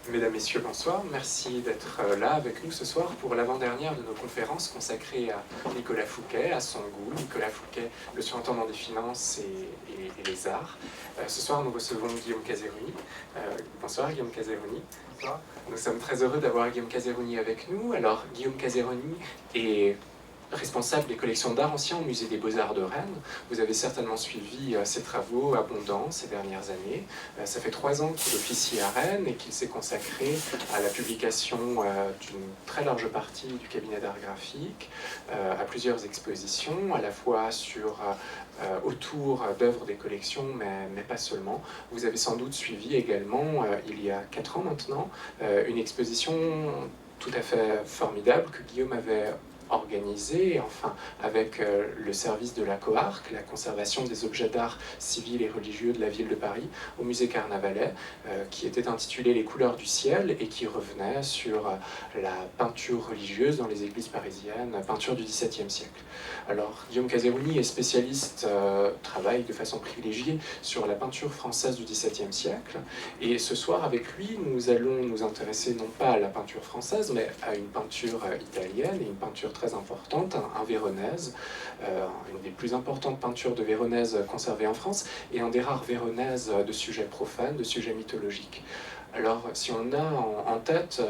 Mesdames, Messieurs, bonsoir. Merci d'être là avec nous ce soir pour l'avant-dernière de nos conférences consacrées à Nicolas Fouquet, à son goût. Nicolas Fouquet, le surintendant des finances et les arts. Ce soir, nous recevons Guillaume Caserouni. Bonsoir Guillaume Caserouni. Bonsoir. Nous sommes très heureux d'avoir Guillaume Caserouni avec nous. Alors, Guillaume Caserouni est responsable des collections d'art ancien au Musée des Beaux-Arts de Rennes. Vous avez certainement suivi ses travaux abondants ces dernières années. Ça fait 3 ans qu'il officie à Rennes et qu'il s'est consacré à la publication d'une très large partie du cabinet d'art graphique, à plusieurs expositions, à la fois autour d'œuvres des collections, mais pas seulement. Vous avez sans doute suivi également, il y a 4 ans maintenant, une exposition tout à fait formidable que Guillaume avait organisé, enfin avec le service de la COARC, la conservation des objets d'art civils et religieux de la ville de Paris, au musée Carnavalet, qui était intitulé Les couleurs du ciel et qui revenait sur la peinture religieuse dans les églises parisiennes, peinture du XVIIe siècle. Alors Guillaume Caserouni est spécialiste, travaille de façon privilégiée sur la peinture française du XVIIe siècle, et ce soir avec lui nous allons nous intéresser non pas à la peinture française mais à une peinture italienne et une peinture très importante, un Véronèse, une des plus importantes peintures de Véronèse conservées en France et un des rares Véronèses de sujets profanes, de sujets mythologiques. Alors, si on a en tête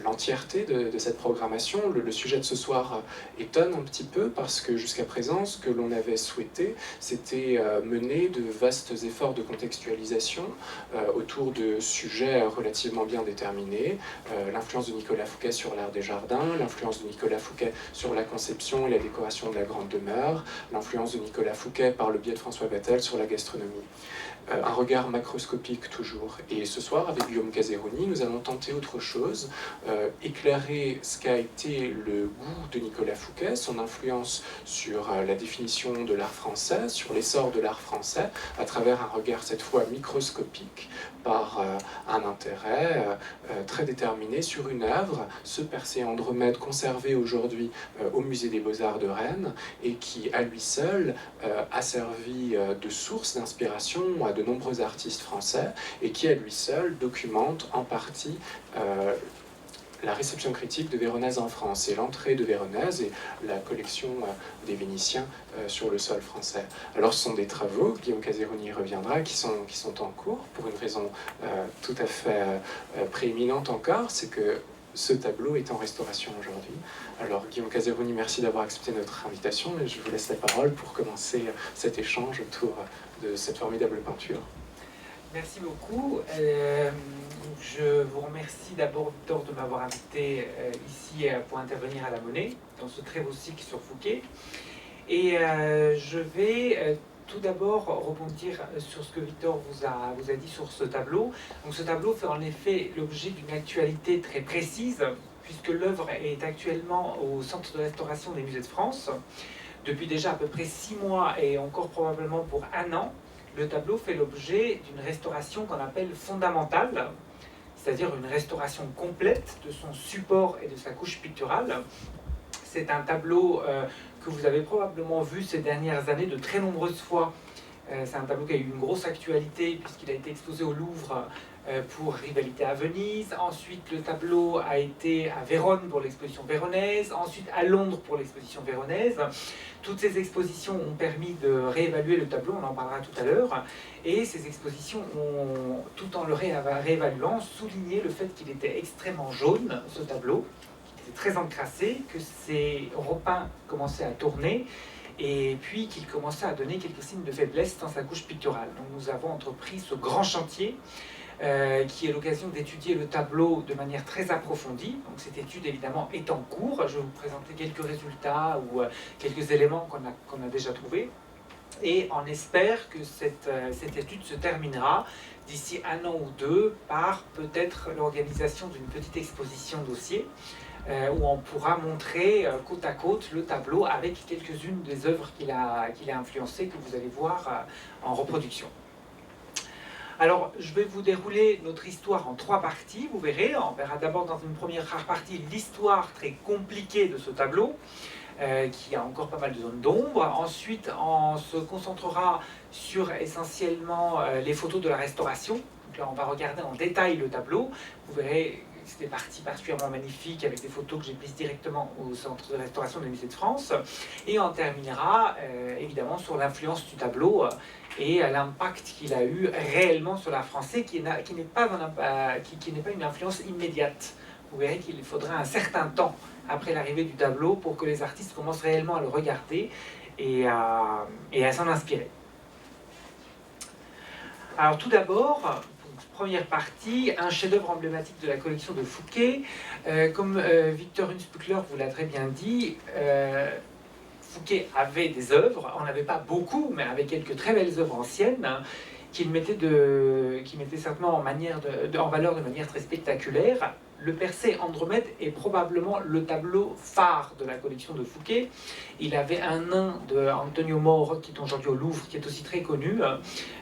l'entièreté de cette programmation, le sujet de ce soir étonne un petit peu parce que jusqu'à présent, ce que l'on avait souhaité, c'était mener de vastes efforts de contextualisation autour de sujets relativement bien déterminés, l'influence de Nicolas Fouquet sur l'art des jardins, l'influence de Nicolas Fouquet sur la conception et la décoration de la grande demeure, l'influence de Nicolas Fouquet par le biais de François Bettel sur la gastronomie. Un regard macroscopique toujours. Et ce soir, avec Guillaume Caserouni, nous allons tenter autre chose, éclairer ce qu'a été le goût de Nicolas Fouquet, son influence sur la définition de l'art français, sur l'essor de l'art français, à travers un regard cette fois microscopique, par un intérêt très déterminé sur une œuvre, ce Persée Andromède conservé aujourd'hui au Musée des Beaux-Arts de Rennes, et qui à lui seul a servi de source d'inspiration à de nombreux artistes français, et qui à lui seul documente en partie la réception critique de Véronèse en France, et l'entrée de Véronèse et la collection des Vénitiens sur le sol français. Alors ce sont des travaux, Guillaume Caserouni y reviendra, qui sont en cours, pour une raison tout à fait prééminente encore, c'est que ce tableau est en restauration aujourd'hui. Alors Guillaume Caserouni, merci d'avoir accepté notre invitation, et je vous laisse la parole pour commencer cet échange autour de cette formidable peinture. Merci beaucoup. Je vous remercie d'abord de m'avoir invité ici pour intervenir à la Monnaie, dans ce très beau cycle sur Fouquet. Et je vais tout d'abord rebondir sur ce que Victor vous a dit sur ce tableau. Donc ce tableau fait en effet l'objet d'une actualité très précise, puisque l'œuvre est actuellement au Centre de restauration des musées de France, depuis déjà à peu près 6 mois et encore probablement pour 1 an. Le tableau fait l'objet d'une restauration qu'on appelle fondamentale, c'est-à-dire une restauration complète de son support et de sa couche picturale. C'est un tableau que vous avez probablement vu ces dernières années de très nombreuses fois. C'est un tableau qui a eu une grosse actualité puisqu'il a été exposé au Louvre pour Rivalité à Venise. Ensuite, le tableau a été à Vérone pour l'exposition véronaise. Ensuite, à Londres pour l'exposition véronaise. Toutes ces expositions ont permis de réévaluer le tableau, on en parlera tout à l'heure. Et ces expositions ont, tout en le réévaluant, souligné le fait qu'il était extrêmement jaune, ce tableau, qu'il était très encrassé, que ses repeints commençaient à tourner, et puis qu'il commençait à donner quelques signes de faiblesse dans sa couche picturale. Donc nous avons entrepris ce grand chantier qui est l'occasion d'étudier le tableau de manière très approfondie. Donc cette étude évidemment est en cours. Je vais vous présenter quelques résultats ou quelques éléments qu'on a déjà trouvés. Et on espère que cette étude se terminera d'ici 1 an ou 2 par peut-être l'organisation d'une petite exposition dossier où on pourra montrer côte à côte le tableau avec quelques-unes des œuvres qu'il a influencées que vous allez voir en reproduction. Alors, je vais vous dérouler notre histoire en 3 parties, vous verrez. On verra d'abord dans une première partie l'histoire très compliquée de ce tableau, qui a encore pas mal de zones d'ombre. Ensuite, on se concentrera sur essentiellement les photos de la restauration, Donc là, on va regarder en détail le tableau. Vous verrez, c'est des parties particulièrement magnifiques avec des photos que j'ai prises directement au Centre de restauration du Musée de France. Et on terminera évidemment sur l'influence du tableau et l'impact qu'il a eu réellement sur l'art français, qui n'est pas une influence immédiate. Vous verrez qu'il faudra un certain temps après l'arrivée du tableau pour que les artistes commencent réellement à le regarder et à s'en inspirer. Alors tout d'abord, première partie, un chef-d'œuvre emblématique de la collection de Fouquet. Comme Victor Hunspückler vous l'a très bien dit, Fouquet avait des œuvres, on n'avait pas beaucoup, mais avait quelques très belles œuvres anciennes, hein, qu'il mettait certainement en valeur de manière très spectaculaire. Le Persée Andromède est probablement le tableau phare de la collection de Fouquet. Il avait un nain de Antonio Maure, qui est aujourd'hui au Louvre, qui est aussi très connu,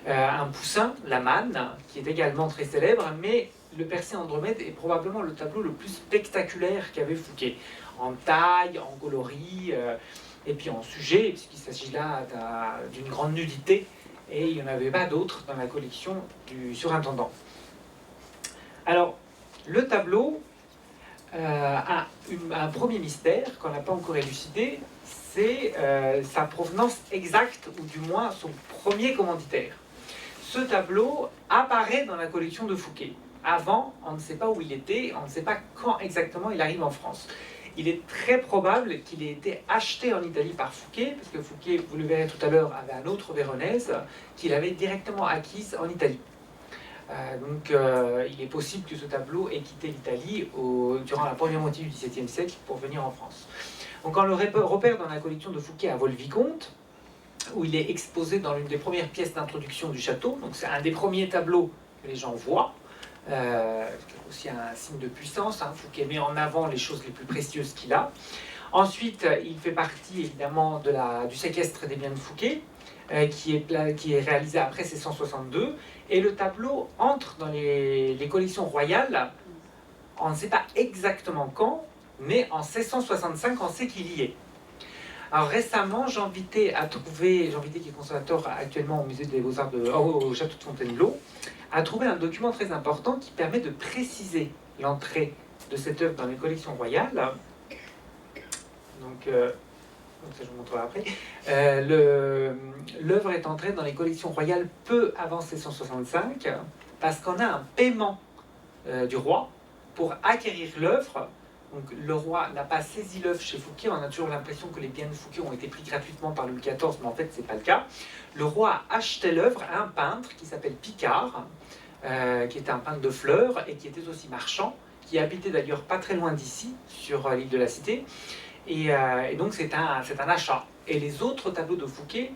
un poussin, la manne, qui est également très célèbre, mais le Persée Andromède est probablement le tableau le plus spectaculaire qu'avait Fouquet, en taille, en coloris, et puis en sujet, puisqu'il s'agit là d'une grande nudité, et il n'y en avait pas d'autres dans la collection du surintendant. Alors, le tableau a un premier mystère qu'on n'a pas encore élucidé, c'est sa provenance exacte, ou du moins son premier commanditaire. Ce tableau apparaît dans la collection de Fouquet. Avant, on ne sait pas où il était, on ne sait pas quand exactement il arrive en France. Il est très probable qu'il ait été acheté en Italie par Fouquet, parce que Fouquet, vous le verrez tout à l'heure, avait un autre Véronèse qu'il avait directement acquise en Italie. Il est possible que ce tableau ait quitté l'Italie durant la première moitié du XVIIe siècle pour venir en France. Donc on le repère dans la collection de Fouquet à Vaux-le-Vicomte, où il est exposé dans l'une des premières pièces d'introduction du château. Donc c'est un des premiers tableaux que les gens voient. Aussi un signe de puissance, hein. Fouquet met en avant les choses les plus précieuses qu'il a. Ensuite, il fait partie évidemment du séquestre des biens de Fouquet, qui est réalisé après 1662, et le tableau entre dans les collections royales, on ne sait pas exactement quand, mais en 1665, on sait qu'il y est. Alors récemment, Jean Vité, qui est conservateur actuellement au musée des Beaux-Arts au château de Fontainebleau, a trouvé un document très important qui permet de préciser l'entrée de cette œuvre dans les collections royales. Donc ça je vous montrerai après. L'œuvre est entrée dans les collections royales peu avant 1665, parce qu'on a un paiement du roi pour acquérir l'œuvre. Donc le roi n'a pas saisi l'œuvre chez Fouquet, on a toujours l'impression que les biens de Fouquet ont été pris gratuitement par Louis XIV, mais en fait c'est pas le cas. Le roi a acheté l'œuvre à un peintre qui s'appelle Picard, qui était un peintre de fleurs et qui était aussi marchand, qui habitait d'ailleurs pas très loin d'ici, sur l'île de la Cité, et donc c'est un achat. Et les autres tableaux de Fouquet,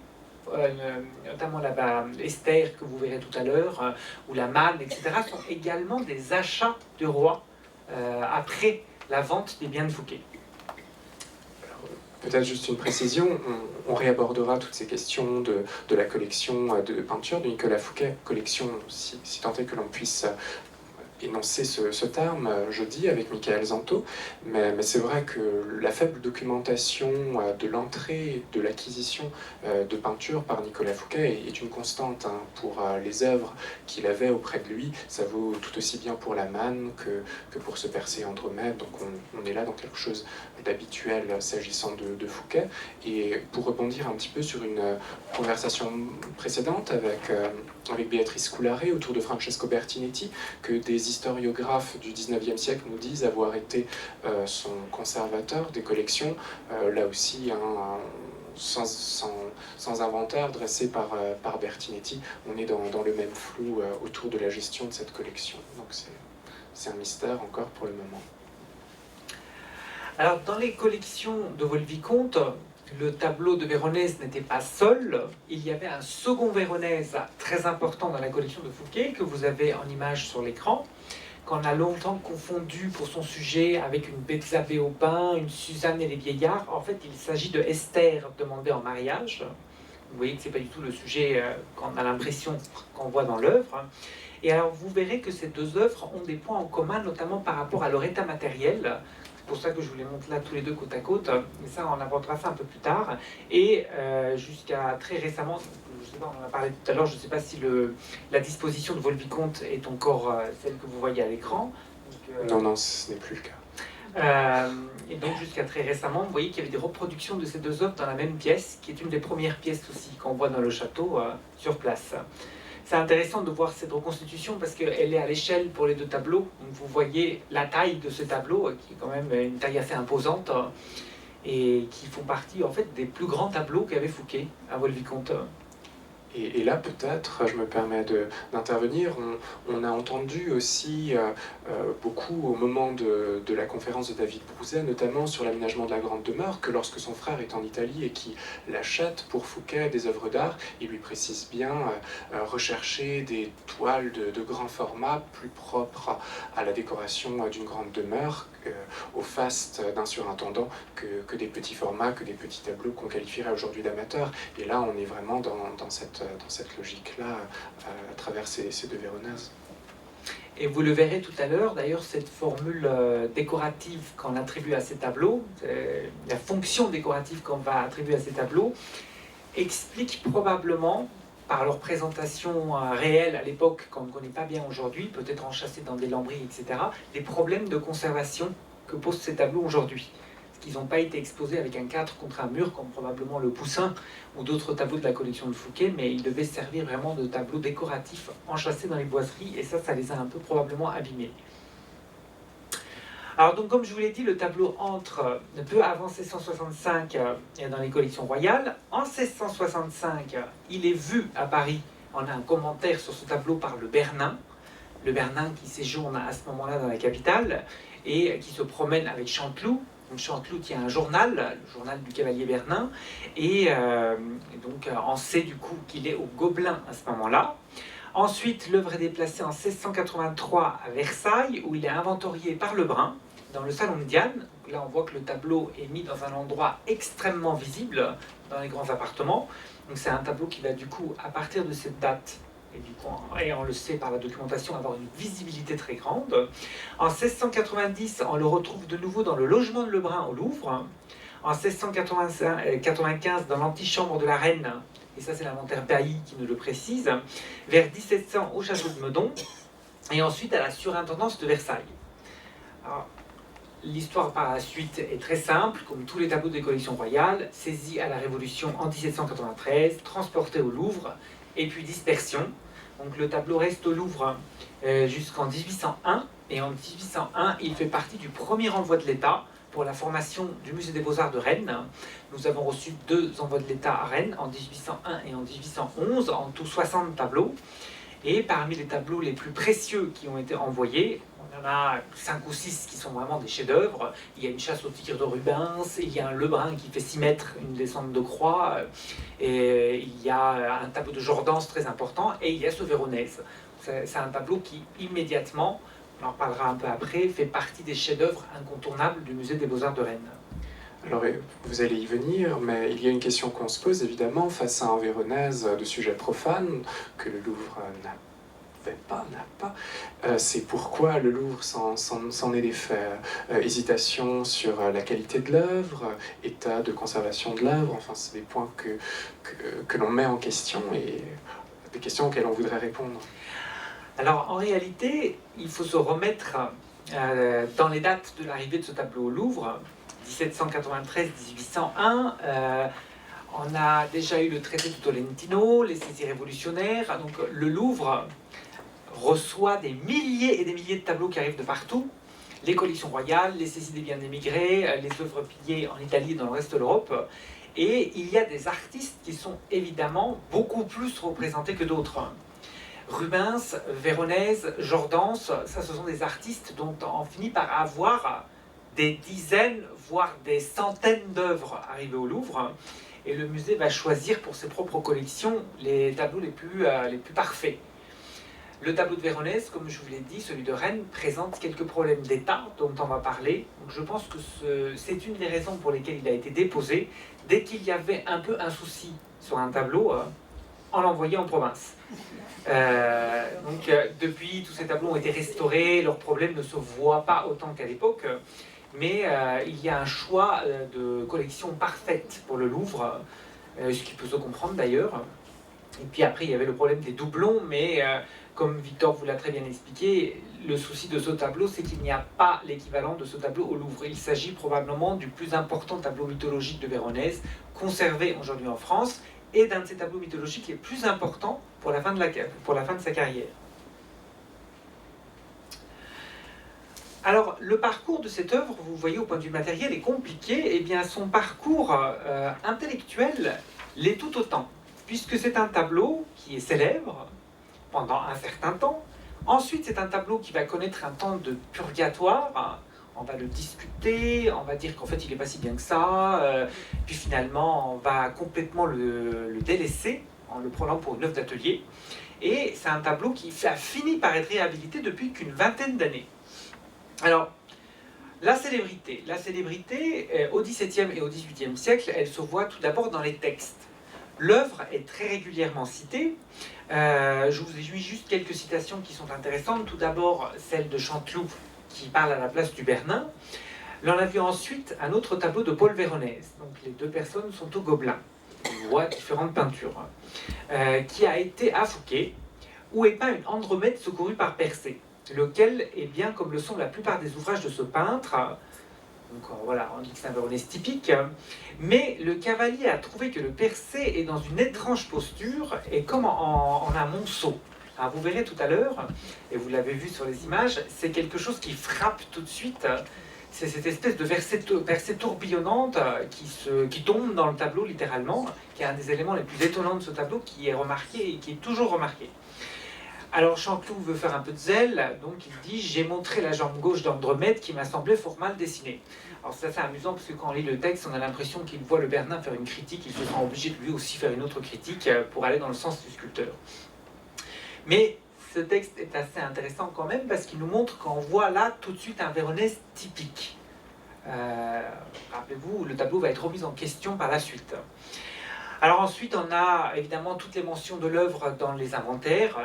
notamment là-bas Esther que vous verrez tout à l'heure, ou la Manne, etc., sont également des achats du roi après la vente des biens de Fouquet. Peut-être juste une précision, on réabordera toutes ces questions de la collection de peinture de Nicolas Fouquet, collection, si tant est que l'on puisse énoncer ce terme jeudi avec Michael Zanto, mais c'est vrai que la faible documentation de l'entrée, de l'acquisition de peinture par Nicolas Fouquet est une constante, hein, pour les œuvres qu'il avait auprès de lui. Ça vaut tout aussi bien pour la Manne que pour ce Persée Andromède, donc on est là dans quelque chose d'habituel s'agissant de Fouquet. Et pour rebondir un petit peu sur une conversation précédente avec Béatrice Coularé autour de Francesco Bertinetti, que des historiographes du XIXe siècle nous disent avoir été son conservateur des collections, là aussi sans inventaire dressé par Bertinetti, on est dans le même flou autour de la gestion de cette collection. Donc c'est un mystère encore pour le moment. Alors dans les collections de Vaux-le-Vicomte, le tableau de Véronèse n'était pas seul, il y avait un second Véronèse très important dans la collection de Fouquet, que vous avez en image sur l'écran, qu'on a longtemps confondu pour son sujet avec une Bethsabée au pain, une Suzanne et les vieillards. En fait, il s'agit de Esther demandée en mariage. Vous voyez que ce n'est pas du tout le sujet qu'on a l'impression qu'on voit dans l'œuvre. Et alors, vous verrez que ces deux œuvres ont des points en commun, notamment par rapport à leur état matériel. C'est pour ça que je vous les montre là tous les deux côte à côte. Mais ça, on abordera ça un peu plus tard. Et jusqu'à très récemment, je sais pas, on en a parlé tout à l'heure, je ne sais pas si la disposition de Volvicomte est encore celle que vous voyez à l'écran. Non, ce n'est plus le cas. Et donc jusqu'à très récemment, vous voyez qu'il y avait des reproductions de ces deux œuvres dans la même pièce, qui est une des premières pièces aussi qu'on voit dans le château sur place. C'est intéressant de voir cette reconstitution parce qu'elle est à l'échelle pour les deux tableaux. Donc vous voyez la taille de ce tableau, qui est quand même une taille assez imposante, et qui font partie en fait des plus grands tableaux qu'avait Fouquet à Volvicomte. Et là, peut-être, je me permets d'intervenir, on a entendu aussi beaucoup au moment de la conférence de David Brouzet, notamment sur l'aménagement de la Grande Demeure, que lorsque son frère est en Italie et qu'il achète pour Fouquet des œuvres d'art, il lui précise bien rechercher des toiles de grand format plus propres à la décoration d'une grande demeure, au faste d'un surintendant, que des petits formats, que des petits tableaux qu'on qualifierait aujourd'hui d'amateurs. Et là, on est vraiment dans cette logique-là à travers ces deux Véronèses. Et vous le verrez tout à l'heure, d'ailleurs, cette formule décorative qu'on attribue à ces tableaux, la fonction décorative qu'on va attribuer à ces tableaux, explique probablement, par leur présentation réelle à l'époque, qu'on ne connaît pas bien aujourd'hui, peut-être enchâssés dans des lambris, etc., les problèmes de conservation que posent ces tableaux aujourd'hui. Qu'ils n'ont pas été exposés avec un cadre contre un mur, comme probablement le Poussin ou d'autres tableaux de la collection de Fouquet, mais ils devaient servir vraiment de tableaux décoratifs enchâssés dans les boiseries, et ça les a un peu probablement abîmés. Alors donc, comme je vous l'ai dit, le tableau entre peu avant 1665 dans les collections royales. En 1665, il est vu à Paris. On a un commentaire sur ce tableau par le Bernin qui séjourne à ce moment-là dans la capitale, et qui se promène avec Chanteloup. Donc Chanteloup tient un journal, le journal du cavalier Bernin, et donc on sait du coup qu'il est au Gobelin à ce moment-là. Ensuite, l'œuvre est déplacée en 1683 à Versailles, où il est inventorié par Lebrun, dans le salon de Diane. Là, on voit que le tableau est mis dans un endroit extrêmement visible dans les grands appartements. Donc c'est un tableau qui va du coup, à partir de cette date, et on le sait par la documentation, avoir une visibilité très grande. En 1690, on le retrouve de nouveau dans le logement de Lebrun au Louvre. En 1695, dans l'antichambre de la reine, et ça c'est l'inventaire Bailly qui nous le précise, vers 1700 au château de Meudon, et ensuite à la surintendance de Versailles. L'histoire par la suite est très simple, comme tous les tableaux des collections royales, saisis à la Révolution en 1793, transportés au Louvre, et puis dispersion. Donc le tableau reste au Louvre jusqu'en 1801, et en 1801, il fait partie du premier envoi de l'État pour la formation du Musée des Beaux-Arts de Rennes. Nous avons reçu 2 envois de l'État à Rennes, en 1801 et en 1811, en tout 60 tableaux. Et parmi les tableaux les plus précieux qui ont été envoyés, on en a 5 ou 6 qui sont vraiment des chefs-d'œuvre. Il y a une chasse au tigre de Rubens, il y a un Lebrun qui fait 6 mètres, une descente de croix, et il y a un tableau de Jordaens très important, et il y a ce Véronèse. C'est un tableau qui, immédiatement, on en parlera un peu après, fait partie des chefs-d'œuvre incontournables du Musée des Beaux-Arts de Rennes. Alors, vous allez y venir, mais il y a une question qu'on se pose, évidemment, face à un Véronèse de sujet profane, que le Louvre n'a pas. C'est pourquoi le Louvre s'en est défait. Hésitation sur la qualité de l'œuvre, état de conservation de l'œuvre, enfin, c'est des points que l'on met en question et des questions auxquelles on voudrait répondre. Alors, en réalité, il faut se remettre dans les dates de l'arrivée de ce tableau au Louvre, 1793-1801, on a déjà eu le traité de Tolentino, les saisies révolutionnaires. Donc le Louvre reçoit des milliers et des milliers de tableaux qui arrivent de partout. Les collections royales, les saisies des biens émigrés, les œuvres pillées en Italie et dans le reste de l'Europe. Et il y a des artistes qui sont évidemment beaucoup plus représentés que d'autres. Rubens, Véronèse, Jordaens, ça ce sont des artistes dont on finit par avoir des dizaines, voire des centaines d'œuvres arrivées au Louvre, et le musée va choisir pour ses propres collections les tableaux les plus parfaits. Le tableau de Véronèse, comme je vous l'ai dit, celui de Rennes, présente quelques problèmes d'état dont on va parler. Donc je pense que c'est une des raisons pour lesquelles il a été déposé. Dès qu'il y avait un peu un souci sur un tableau, on l'envoyait en province. Depuis, tous ces tableaux ont été restaurés, leurs problèmes ne se voient pas autant qu'à l'époque. mais il y a un choix de collection parfaite pour le Louvre, ce qui peut se comprendre d'ailleurs. Et puis après, il y avait le problème des doublons, mais comme Victor vous l'a très bien expliqué, le souci de ce tableau, c'est qu'il n'y a pas l'équivalent de ce tableau au Louvre. Il s'agit probablement du plus important tableau mythologique de Véronèse, conservé aujourd'hui en France, et d'un de ces tableaux mythologiques les plus importants pour la fin de sa carrière. Alors, le parcours de cette œuvre, vous voyez, au point de vue matériel, est compliqué. Eh bien, son parcours intellectuel l'est tout autant, puisque c'est un tableau qui est célèbre pendant un certain temps. Ensuite, c'est un tableau qui va connaître un temps de purgatoire. On va le discuter, on va dire qu'en fait, il n'est pas si bien que ça. Puis finalement, on va complètement le délaisser en le prenant pour une œuvre d'atelier. Et c'est un tableau qui a fini par être réhabilité depuis qu'une vingtaine d'années. Alors, la célébrité au XVIIe et au XVIIIe siècle, elle se voit tout d'abord dans les textes. L'œuvre est très régulièrement citée. Je vous ai mis juste quelques citations qui sont intéressantes. Tout d'abord, celle de Chanteloup, qui parle à la place du Bernin. Là, on a vu ensuite un autre tableau de Paul Véronèse. Donc, les deux personnes sont au Gobelin. On voit différentes peintures. Qui a été à Fouquet, où est peint une Andromède secourue par Persée, lequel est bien comme le sont la plupart des ouvrages de ce peintre. Donc voilà, on dit que c'est un Véronèse typique, mais le cavalier a trouvé que le Persée est dans une étrange posture et comme en un monceau. Alors vous verrez tout à l'heure, et vous l'avez vu sur les images, c'est quelque chose qui frappe tout de suite. C'est cette espèce de percée tourbillonnante qui tombe dans le tableau littéralement, qui est un des éléments les plus étonnants de ce tableau, qui est remarqué et qui est toujours remarqué. Alors Chanteloup veut faire un peu de zèle, donc il dit « J'ai montré la jambe gauche d'Andromède qui m'a semblé fort mal dessinée ». Alors ça c'est amusant parce que quand on lit le texte, on a l'impression qu'il voit le Bernin faire une critique, il se sent obligé de lui aussi faire une autre critique pour aller dans le sens du sculpteur. Mais ce texte est assez intéressant quand même parce qu'il nous montre qu'on voit là tout de suite un Véronèse typique. Rappelez-vous, le tableau va être remis en question par la suite. Alors ensuite, on a évidemment toutes les mentions de l'œuvre dans les inventaires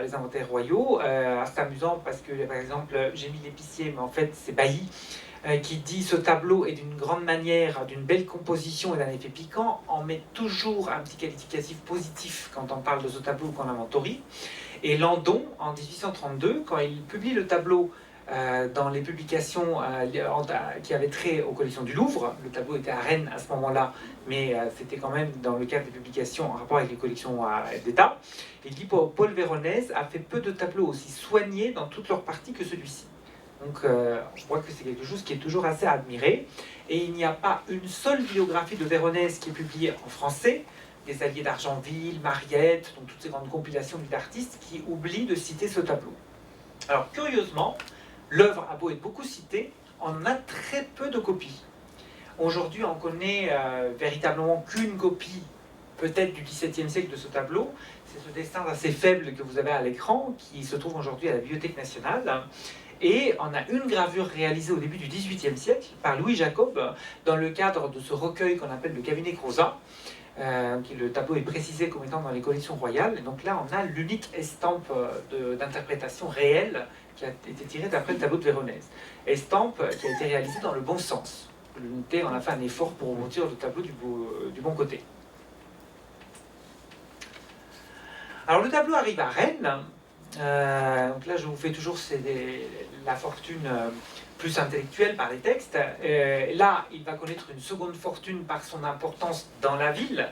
royaux. C'est amusant parce que, par exemple, j'ai mis l'épicier, mais en fait c'est Bailly, qui dit « Ce tableau est d'une grande manière, d'une belle composition et d'un effet piquant ». On met toujours un petit qualificatif positif quand on parle de ce tableau ou qu'on inventorie. Et Landon, en 1832, quand il publie le tableau dans les publications qui avaient trait aux collections du Louvre. Le tableau était à Rennes à ce moment-là, mais c'était quand même dans le cadre des publications en rapport avec les collections d'État. Il dit Paul Véronèse a fait peu de tableaux aussi soignés dans toutes leurs parties que celui-ci. Donc je crois que c'est quelque chose qui est toujours assez admiré. Et il n'y a pas une seule biographie de Véronèse qui est publiée en français, des Alliés d'Argentville, Mariette, donc toutes ces grandes compilations d'artistes qui oublient de citer ce tableau. Alors curieusement, l'œuvre a beau être beaucoup citée, on en a très peu de copies. Aujourd'hui, on connaît véritablement qu'une copie, peut-être du XVIIe siècle, de ce tableau. C'est ce dessin assez faible que vous avez à l'écran, qui se trouve aujourd'hui à la Bibliothèque nationale. Et on a une gravure réalisée au début du XVIIIe siècle par Louis Jacob, dans le cadre de ce recueil qu'on appelle le cabinet Crozat. Le tableau est précisé comme étant dans les collections royales. Et donc là, on a l'unique estampe d'interprétation réelle qui a été tirée d'après le tableau de Véronèse. Estampe qui a été réalisée dans le bon sens. L'unité, on a fait un effort pour monter le tableau du bon côté. Alors le tableau arrive à Rennes. Donc là, je vous fais toujours la fortune plus intellectuelle par les textes. Là, il va connaître une seconde fortune par son importance dans la ville.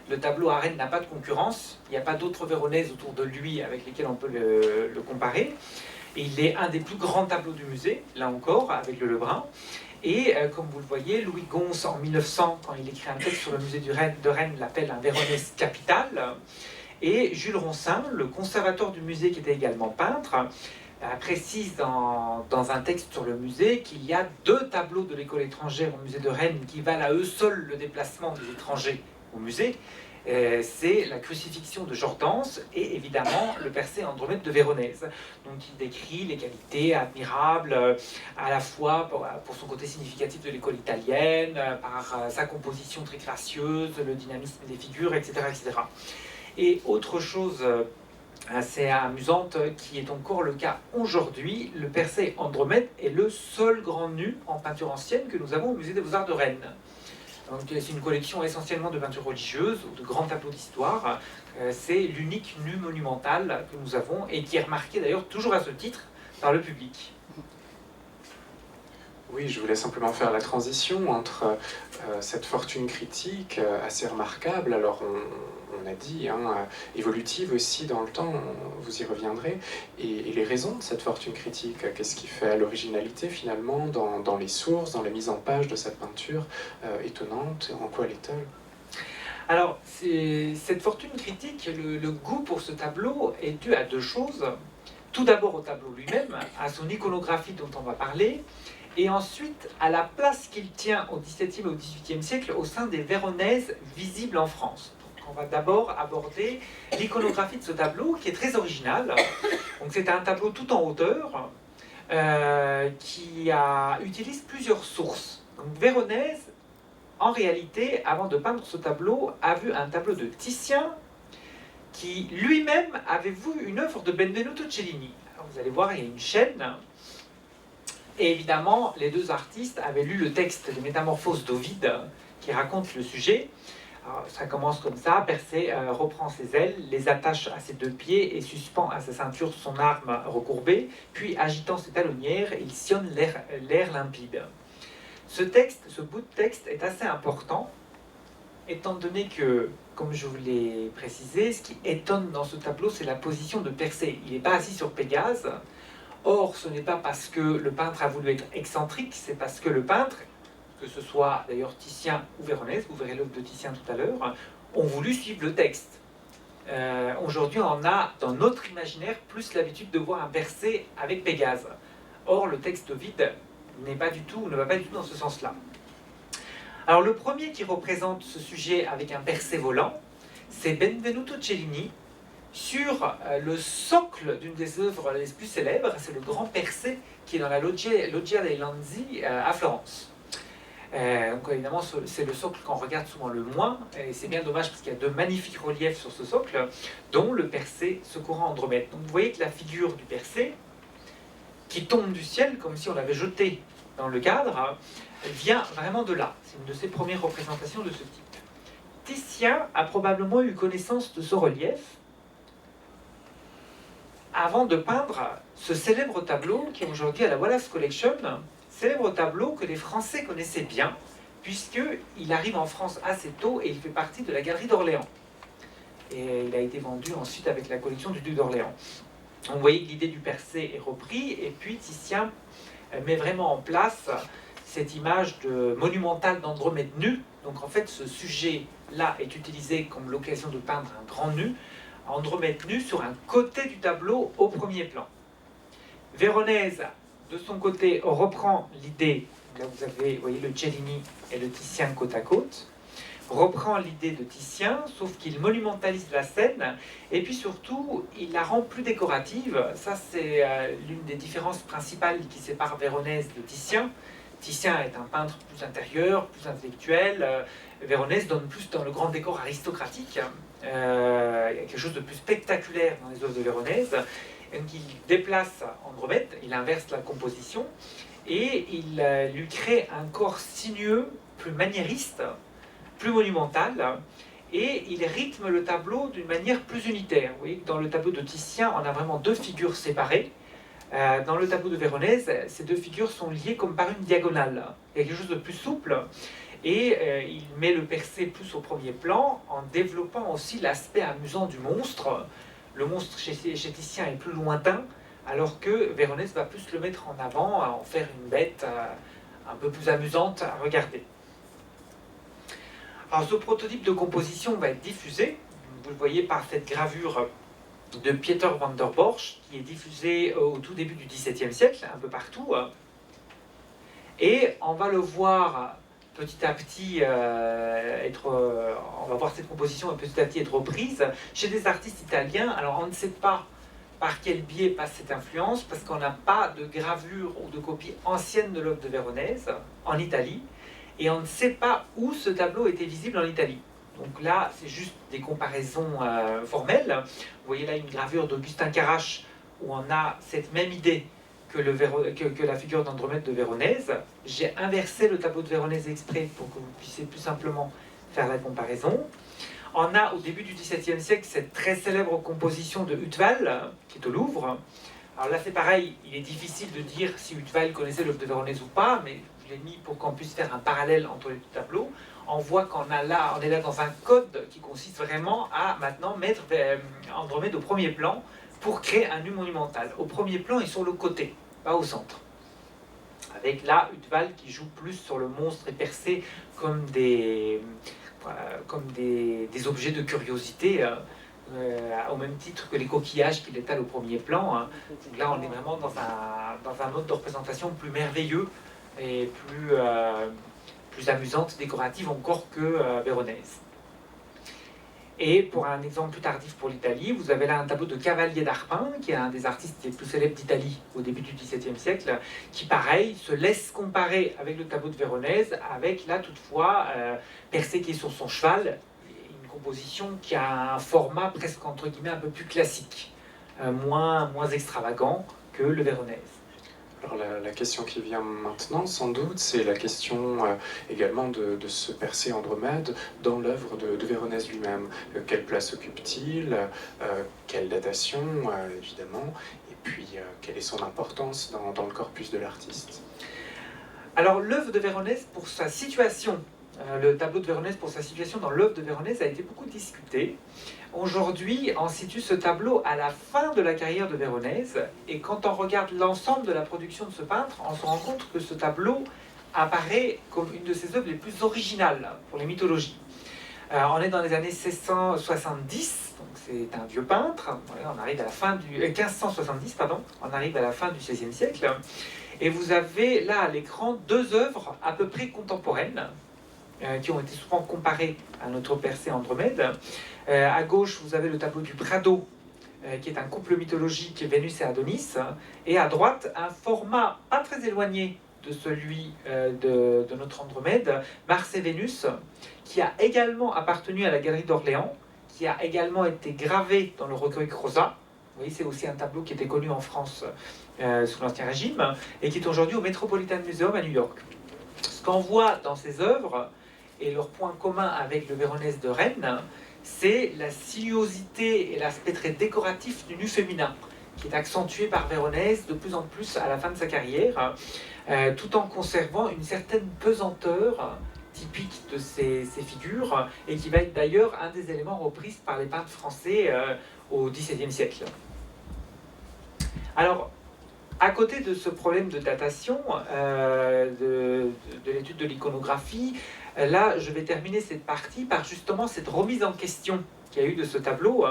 Le tableau à Rennes n'a pas de concurrence. Il n'y a pas d'autres Véronèses autour de lui avec lesquels on peut le comparer. Et il est un des plus grands tableaux du musée, là encore, avec le Lebrun. Et comme vous le voyez, Louis Gons, en 1900, quand il écrit un texte sur le musée de Rennes, l'appelle un Véronèse capital. Et Jules Ronsin, le conservateur du musée qui était également peintre, précise dans un texte sur le musée qu'il y a 2 tableaux de l'école étrangère au musée de Rennes qui valent à eux seuls le déplacement des étrangers au musée. C'est la crucifixion de Jordaens et évidemment le Persée Andromède de Véronèse. Donc il décrit les qualités admirables à la fois pour son côté significatif de l'école italienne, par sa composition très gracieuse, le dynamisme des figures, etc. etc. Et autre chose assez amusante qui est encore le cas aujourd'hui. Le Persée Andromède est le seul grand nu en peinture ancienne que nous avons au musée des Beaux-Arts de Rennes. C'est une collection essentiellement de peintures religieuses ou de grands tableaux d'histoire. C'est l'unique nu monumental que nous avons et qui est remarqué d'ailleurs toujours à ce titre par le public. Oui, je voulais simplement faire la transition entre cette fortune critique assez remarquable, alors on a dit, évolutive aussi dans le temps, vous y reviendrez, et les raisons de cette fortune critique, qu'est-ce qui fait l'originalité finalement dans les sources, dans la mise en page de cette peinture étonnante, en quoi elle est-elle? Alors, cette fortune critique, le goût pour ce tableau est dû à deux choses. Tout d'abord au tableau lui-même, à son iconographie dont on va parler, et ensuite à la place qu'il tient au XVIIe et au XVIIIe siècle au sein des Véronèses visibles en France. Donc, on va d'abord aborder l'iconographie de ce tableau qui est très original. Donc, c'est un tableau tout en hauteur qui utilise plusieurs sources. Donc, Véronèse, en réalité, avant de peindre ce tableau, a vu un tableau de Titien qui lui-même avait vu une œuvre de Benvenuto Cellini. Alors, vous allez voir, il y a une chaîne. Et évidemment, les deux artistes avaient lu le texte des Métamorphoses d'Ovide qui raconte le sujet. Alors, ça commence comme ça, Persée reprend ses ailes, les attache à ses deux pieds et suspend à sa ceinture son arme recourbée, puis agitant ses talonnières, il sillonne l'air limpide. Ce texte, ce bout de texte est assez important, étant donné que, comme je vous l'ai précisé, ce qui étonne dans ce tableau, c'est la position de Persée. Il n'est pas assis sur Pégase. Or, ce n'est pas parce que le peintre a voulu être excentrique, c'est parce que le peintre, que ce soit d'ailleurs Titien ou Véronèse, vous verrez l'œuvre de Titien tout à l'heure, ont voulu suivre le texte. Aujourd'hui, on a dans notre imaginaire plus l'habitude de voir un Persée avec Pégase. Or, le texte d'Ovide ne va pas du tout dans ce sens-là. Alors, le premier qui représente ce sujet avec un Persée volant, c'est Benvenuto Cellini, sur le socle d'une des œuvres les plus célèbres, c'est le Grand Persée qui est dans la Loggia dei Lanzi à Florence. Donc évidemment, c'est le socle qu'on regarde souvent le moins, et c'est bien dommage parce qu'il y a de magnifiques reliefs sur ce socle, dont le Persée secourant Andromède. Donc vous voyez que la figure du Persée, qui tombe du ciel comme si on l'avait jeté dans le cadre, vient vraiment de là. C'est une de ses premières représentations de ce type. Titien a probablement eu connaissance de ce relief avant de peindre ce célèbre tableau qui est aujourd'hui à la Wallace Collection, célèbre tableau que les Français connaissaient bien, puisqu'il arrive en France assez tôt et il fait partie de la Galerie d'Orléans. Et il a été vendu ensuite avec la collection du Duc d'Orléans. Vous voyez que l'idée du Persée est reprise, et puis Titien met vraiment en place cette image monumentale d'Andromède nu. Donc en fait, ce sujet-là est utilisé comme l'occasion de peindre un grand nu, Andromède nu sur un côté du tableau au premier plan. Véronèse, de son côté, reprend l'idée, là vous voyez le Cellini et le Titien côte à côte, reprend l'idée de Titien, sauf qu'il monumentalise la scène, et puis surtout, il la rend plus décorative. Ça, c'est l'une des différences principales qui sépare Véronèse de Titien. Titien est un peintre plus intérieur, plus intellectuel. Véronèse donne plus dans le grand décor aristocratique. Il y a quelque chose de plus spectaculaire dans les œuvres de Véronèse. Donc il déplace Andromède, il inverse la composition, et il lui crée un corps sinueux, plus maniériste, plus monumental, et il rythme le tableau d'une manière plus unitaire. Vous voyez que dans le tableau de Titien, on a vraiment deux figures séparées. Dans le tableau de Véronèse, ces deux figures sont liées comme par une diagonale. Il y a quelque chose de plus souple, et il met le Persée plus au premier plan, en développant aussi l'aspect amusant du monstre. Le monstre chez Titien est plus lointain, alors que Véronèse va plus le mettre en avant, en faire une bête un peu plus amusante à regarder. Alors ce prototype de composition va être diffusé, vous le voyez par cette gravure de Pieter van der Borch, qui est diffusée au tout début du XVIIe siècle, un peu partout. Et on va le voir petit à petit on va voir cette composition petit à petit être reprise chez des artistes italiens. Alors on ne sait pas par quel biais passe cette influence, parce qu'on n'a pas de gravure ou de copie ancienne de l'œuvre de Véronèse en Italie, et on ne sait pas où ce tableau était visible en Italie. Donc là, c'est juste des comparaisons formelles. Vous voyez là une gravure d'Augustin Carache où on a cette même idée que la figure d'Andromède de Véronèse. J'ai inversé le tableau de Véronèse exprès pour que vous puissiez plus simplement faire la comparaison. On a au début du XVIIe siècle cette très célèbre composition de Huttwal, qui est au Louvre. Alors là c'est pareil, il est difficile de dire si Huttwal connaissait l'œuvre de Véronèse ou pas, mais je l'ai mis pour qu'on puisse faire un parallèle entre les deux tableaux. On voit on est là dans un code qui consiste vraiment à maintenant mettre Andromède au premier plan pour créer un nu monumental. Au premier plan et sur le côté, pas au centre. Avec là Huttwal qui joue plus sur le monstre et percé comme des objets de curiosité, au même titre que les coquillages qu'il étale au premier plan. Hein. Donc là, on est vraiment dans un mode de représentation plus merveilleux et plus amusante, décorative encore que Véronèse. Et pour un exemple plus tardif pour l'Italie, vous avez là un tableau de Cavalier d'Arpin, qui est un des artistes les plus célèbres d'Italie au début du XVIIe siècle, qui pareil se laisse comparer avec le tableau de Véronèse, avec là toutefois Persée qui est sur son cheval, une composition qui a un format presque entre guillemets un peu plus classique, moins extravagant que le Véronèse. Alors la question qui vient maintenant, sans doute, c'est la question également de ce Persée Andromède dans l'œuvre de Véronèse lui-même. Quelle place occupe-t-il? Quelle datation, évidemment? Et puis, quelle est son importance dans le corpus de l'artiste? Alors, l'œuvre de Véronèse, pour sa situation, le tableau de Véronèse pour sa situation dans l'œuvre de Véronèse a été beaucoup discuté. Aujourd'hui, on situe ce tableau à la fin de la carrière de Véronèse, et quand on regarde l'ensemble de la production de ce peintre, on se rend compte que ce tableau apparaît comme une de ses œuvres les plus originales pour les mythologies. On est dans les années 1670, donc c'est un vieux peintre, on arrive à la fin du 1570, pardon, on arrive à la fin du XVIe siècle, et vous avez là à l'écran deux œuvres à peu près contemporaines, qui ont été souvent comparées à notre Persée Andromède. À gauche, vous avez le tableau du Prado, qui est un couple mythologique Vénus et Adonis, et à droite, un format pas très éloigné de celui de notre Andromède, Mars et Vénus, qui a également appartenu à la Galerie d'Orléans, qui a également été gravé dans le recueil Crozat. Vous voyez, c'est aussi un tableau qui était connu en France sous l'Ancien Régime, et qui est aujourd'hui au Metropolitan Museum à New York. Ce qu'on voit dans ces œuvres, et leur point commun avec le Véronèse de Rennes, c'est la sinuosité et l'aspect très décoratif du nu féminin, qui est accentué par Véronèse de plus en plus à la fin de sa carrière, tout en conservant une certaine pesanteur typique de ces figures, et qui va être d'ailleurs un des éléments repris par les peintres français au XVIIe siècle. Alors, à côté de ce problème de datation, de l'étude de l'iconographie, là, je vais terminer cette partie par justement cette remise en question qu'il y a eu de ce tableau.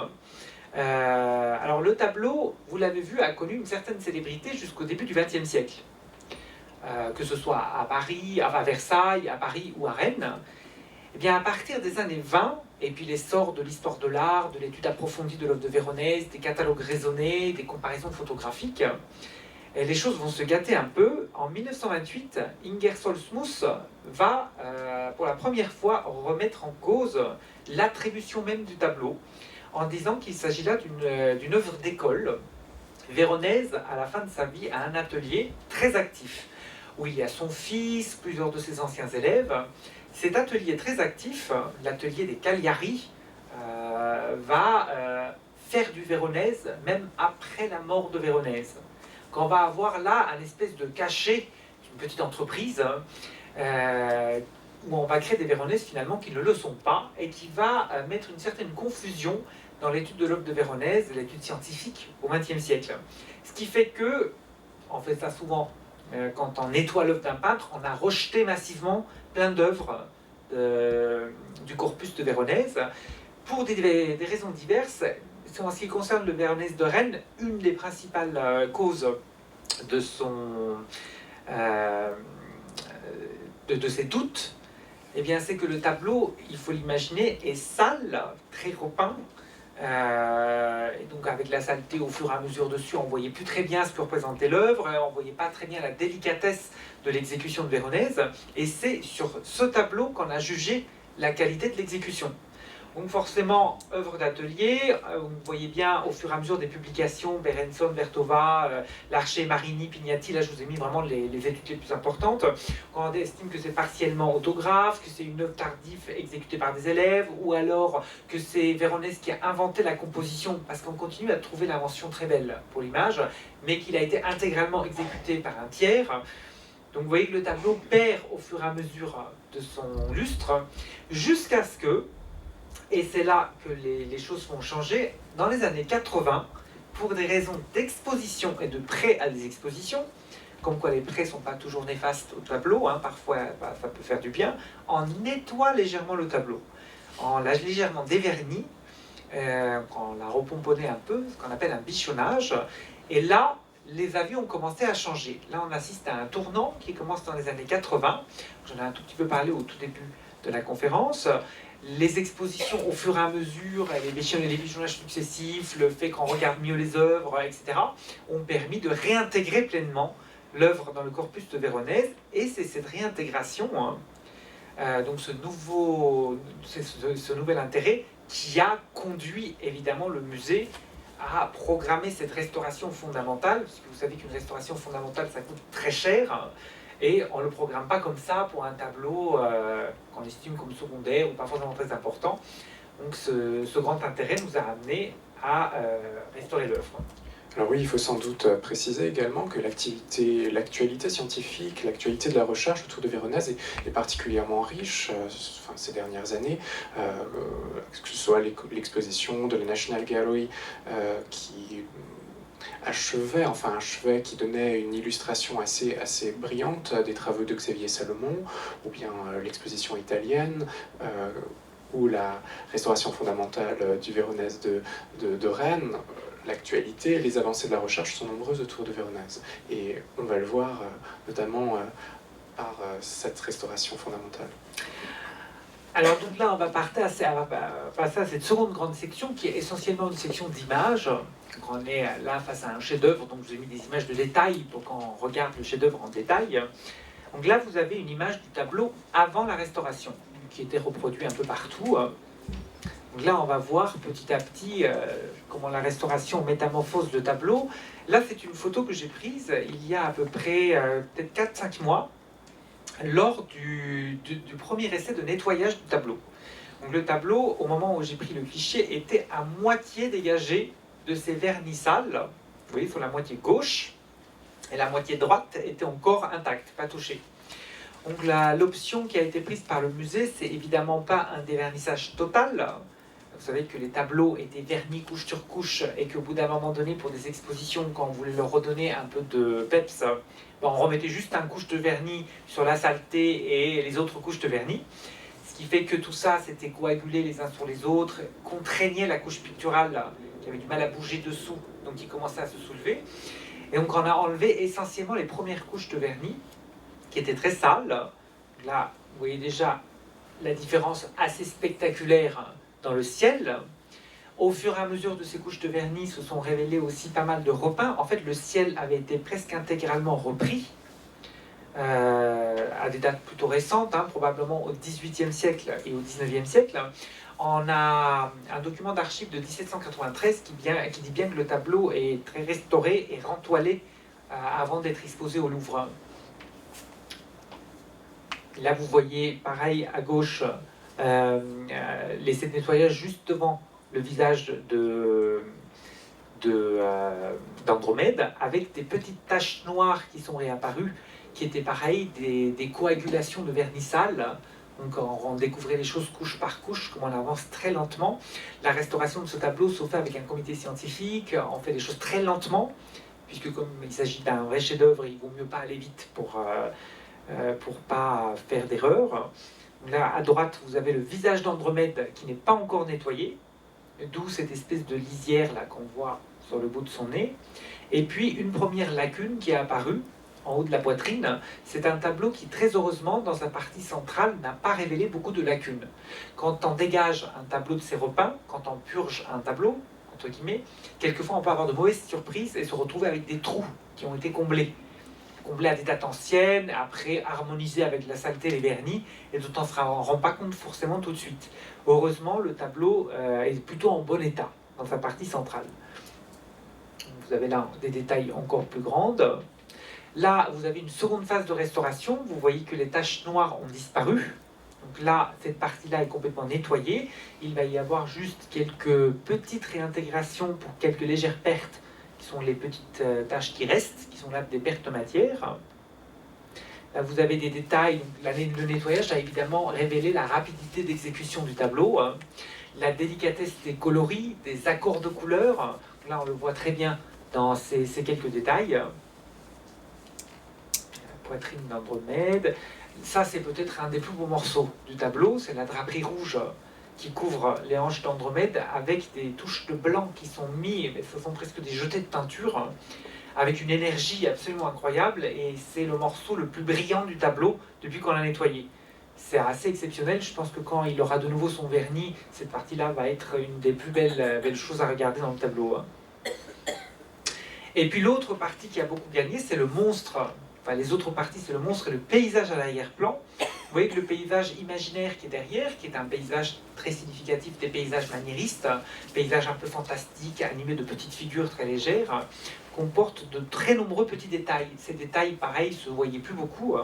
Alors, le tableau, vous l'avez vu, a connu une certaine célébrité jusqu'au début du XXe siècle. Que ce soit à Paris, à Versailles, à Paris ou à Rennes. Eh bien, à partir des années 20, et puis l'essor de l'histoire de l'art, de l'étude approfondie de l'œuvre de Véronèse, des catalogues raisonnés, des comparaisons photographiques, et les choses vont se gâter un peu. En 1928, Ingersoll Smith va, pour la première fois, remettre en cause l'attribution même du tableau, en disant qu'il s'agit là d'une œuvre d'école. Véronèse, à la fin de sa vie, a un atelier très actif, où il y a son fils, plusieurs de ses anciens élèves. Cet atelier très actif, l'atelier des Cagliari, va faire du Véronèse, même après la mort de Véronèse. Qu'on va avoir là un espèce de cachet, une petite entreprise, où on va créer des Véronèses finalement qui ne le sont pas, et qui va mettre une certaine confusion dans l'étude de l'œuvre de Véronèse, l'étude scientifique au XXe siècle. Ce qui fait que, on fait ça souvent, quand on nettoie l'œuvre d'un peintre, on a rejeté massivement plein d'œuvres du corpus de Véronèse, pour des raisons diverses. En ce qui concerne le Véronèse de Rennes, une des principales causes de ses doutes, eh bien, c'est que le tableau, il faut l'imaginer, est sale, très repeint, et donc avec la saleté au fur et à mesure dessus, on ne voyait plus très bien ce que représentait l'œuvre, on ne voyait pas très bien la délicatesse de l'exécution de Véronèse, et c'est sur ce tableau qu'on a jugé la qualité de l'exécution. Donc forcément, œuvre d'atelier, vous voyez bien au fur et à mesure des publications, Berenson, Vertova, Larcher, Marini, Pignati, là je vous ai mis vraiment les études les plus importantes. On estime que c'est partiellement autographe, que c'est une œuvre tardive exécutée par des élèves, ou alors que c'est Véronèse qui a inventé la composition, parce qu'on continue à trouver l'invention très belle pour l'image, mais qu'il a été intégralement exécuté par un tiers. Donc vous voyez que le tableau perd au fur et à mesure de son lustre, jusqu'à ce que, et c'est là que les choses vont changer, dans les années 80, pour des raisons d'exposition et de prêt à des expositions, comme quoi les prêts ne sont pas toujours néfastes au tableau, hein, parfois ça peut faire du bien, on nettoie légèrement le tableau, on l'a légèrement déverni, on l'a repomponné un peu, ce qu'on appelle un bichonnage, et là, les avis ont commencé à changer. Là, on assiste à un tournant qui commence dans les années 80, j'en ai un tout petit peu parlé au tout début de la conférence. Les expositions au fur et à mesure, les bichonnages successifs, le fait qu'on regarde mieux les œuvres, etc., ont permis de réintégrer pleinement l'œuvre dans le corpus de Véronèse, et c'est cette réintégration, donc ce nouvel intérêt, qui a conduit évidemment le musée à programmer cette restauration fondamentale, parce que vous savez qu'une restauration fondamentale, ça coûte très cher, et on ne le programme pas comme ça pour un tableau qu'on estime comme secondaire ou pas forcément très important. Donc ce grand intérêt nous a amené à restaurer l'œuvre. Alors oui, il faut sans doute préciser également que l'actualité scientifique, l'actualité de la recherche autour de Véronèse est particulièrement riche ces dernières années, que ce soit l'exposition de la National Gallery qui achevait, qui donnait une illustration assez brillante des travaux de Xavier Salomon, ou bien l'exposition italienne, ou la restauration fondamentale du Véronèse de Rennes. L'actualité, les avancées de la recherche sont nombreuses autour de Véronèse. Et on va le voir notamment par cette restauration fondamentale. Alors donc là, on va passer à cette seconde grande section qui est essentiellement une section d'images. On est là face à un chef-d'œuvre, donc je vous ai mis des images de détail pour qu'on regarde le chef-d'œuvre en détail. Donc là, vous avez une image du tableau avant la restauration, qui était reproduit un peu partout. Donc là, on va voir petit à petit comment la restauration métamorphose le tableau. Là, c'est une photo que j'ai prise il y a à peu près peut-être 4-5 mois, lors du premier essai de nettoyage du tableau. Donc le tableau, au moment où j'ai pris le cliché, était à moitié dégagé de ses vernis sales. Vous voyez, sur la moitié gauche, et la moitié droite était encore intacte, pas touchée. Donc l'option qui a été prise par le musée, c'est évidemment pas un dévernissage total. Vous savez que les tableaux étaient vernis couche sur couche et qu'au bout d'un moment donné, pour des expositions, quand on voulait leur redonner un peu de peps, on remettait juste un couche de vernis sur la saleté et les autres couches de vernis. Ce qui fait que tout ça s'était coagulé les uns sur les autres, contraignait la couche picturale qui avait du mal à bouger dessous, donc qui commençait à se soulever. Et donc on a enlevé essentiellement les premières couches de vernis, qui étaient très sales. Là, vous voyez déjà la différence assez spectaculaire dans le ciel. Au fur et à mesure de ces couches de vernis se sont révélés aussi pas mal de repeints. En fait, le ciel avait été presque intégralement repris à des dates plutôt récentes, probablement au XVIIIe siècle et au XIXe siècle. On a un document d'archives de 1793 qui dit bien que le tableau est très restauré et rentoilé avant d'être exposé au Louvre. Là, vous voyez, pareil, à gauche, l'essai de nettoyage juste devant le visage d'Andromède, avec des petites taches noires qui sont réapparues, qui étaient pareil, des coagulations de vernis sale. Donc on découvrait les choses couche par couche, comme on avance très lentement. La restauration de ce tableau se fait avec un comité scientifique, on fait des choses très lentement, puisque comme il s'agit d'un vrai chef-d'œuvre, il vaut mieux pas aller vite pour pas faire d'erreur. Là, à droite, vous avez le visage d'Andromède qui n'est pas encore nettoyé, d'où cette espèce de lisière là qu'on voit sur le bout de son nez. Et puis une première lacune qui est apparue en haut de la poitrine. C'est un tableau qui, très heureusement, dans sa partie centrale, n'a pas révélé beaucoup de lacunes. Quand on dégage un tableau de ses repeints, quand on purge un tableau, entre guillemets, quelquefois on peut avoir de mauvaises surprises et se retrouver avec des trous qui ont été comblés. comblé à des dates anciennes, après harmonisé avec la saleté et les vernis, et dont on ne se rend pas compte forcément tout de suite. Heureusement, le tableau est plutôt en bon état dans sa partie centrale. Vous avez là des détails encore plus grandes. Là, vous avez une seconde phase de restauration. Vous voyez que les taches noires ont disparu. Donc là, cette partie-là est complètement nettoyée. Il va y avoir juste quelques petites réintégrations pour quelques légères pertes, qui sont les petites taches qui restent, qui sont là des pertes de matière. Là, vous avez des détails. Le nettoyage a évidemment révélé la rapidité d'exécution du tableau, la délicatesse des coloris, des accords de couleurs. Là, on le voit très bien dans ces quelques détails. La poitrine d'Andromède. Ça, c'est peut-être un des plus beaux morceaux du tableau. C'est la draperie rouge qui couvre les hanches d'Andromède avec des touches de blanc qui sont mises, mais ce sont presque des jetés de peinture, avec une énergie absolument incroyable. Et c'est le morceau le plus brillant du tableau depuis qu'on l'a nettoyé. C'est assez exceptionnel. Je pense que quand il aura de nouveau son vernis, cette partie-là va être une des plus belles choses à regarder dans le tableau. Et puis l'autre partie qui a beaucoup gagné, c'est le monstre. Enfin, les autres parties, c'est le monstre et le paysage à l'arrière-plan. Vous voyez que le paysage imaginaire qui est derrière, qui est un paysage très significatif des paysages maniéristes, paysage un peu fantastique, animé de petites figures très légères, comporte de très nombreux petits détails. Ces détails, pareil, se voyaient plus beaucoup.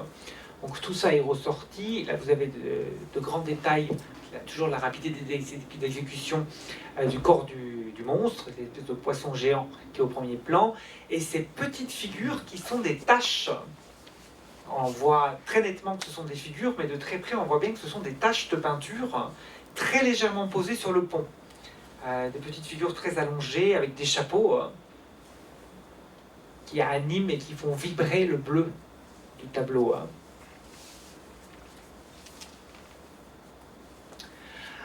Donc tout ça est ressorti. Là, vous avez de grands détails, toujours la rapidité d'exécution du corps du monstre, cette espèce de poisson géant qui est au premier plan, et ces petites figures qui sont des taches. On voit très nettement que ce sont des figures, mais de très près, on voit bien que ce sont des taches de peinture très légèrement posées sur le pont. Des petites figures très allongées, avec des chapeaux qui animent et qui font vibrer le bleu du tableau.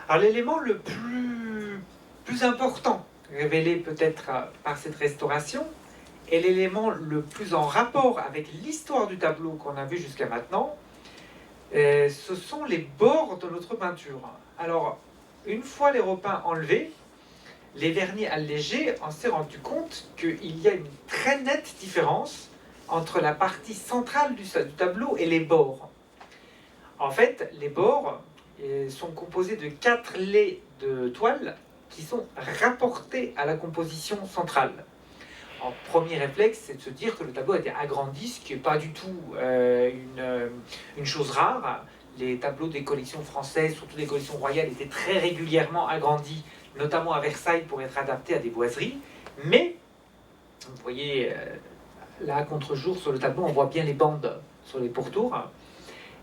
Alors l'élément le plus important révélé peut-être par cette restauration est l'élément le plus en rapport avec l'histoire du tableau qu'on a vu jusqu'à maintenant, ce sont les bords de notre peinture. Alors, une fois les repeints enlevés, les vernis allégés, on s'est rendu compte qu'il y a une très nette différence entre la partie centrale du tableau et les bords. En fait, les bords sont composés de 4 laits de toile qui sont rapportés à la composition centrale. En premier réflexe, c'est de se dire que le tableau a été agrandi, ce qui n'est pas du tout une chose rare. Les tableaux des collections françaises, surtout des collections royales, étaient très régulièrement agrandis, notamment à Versailles, pour être adaptés à des boiseries. Mais, vous voyez, là, à contre-jour, sur le tableau, on voit bien les bandes sur les pourtours.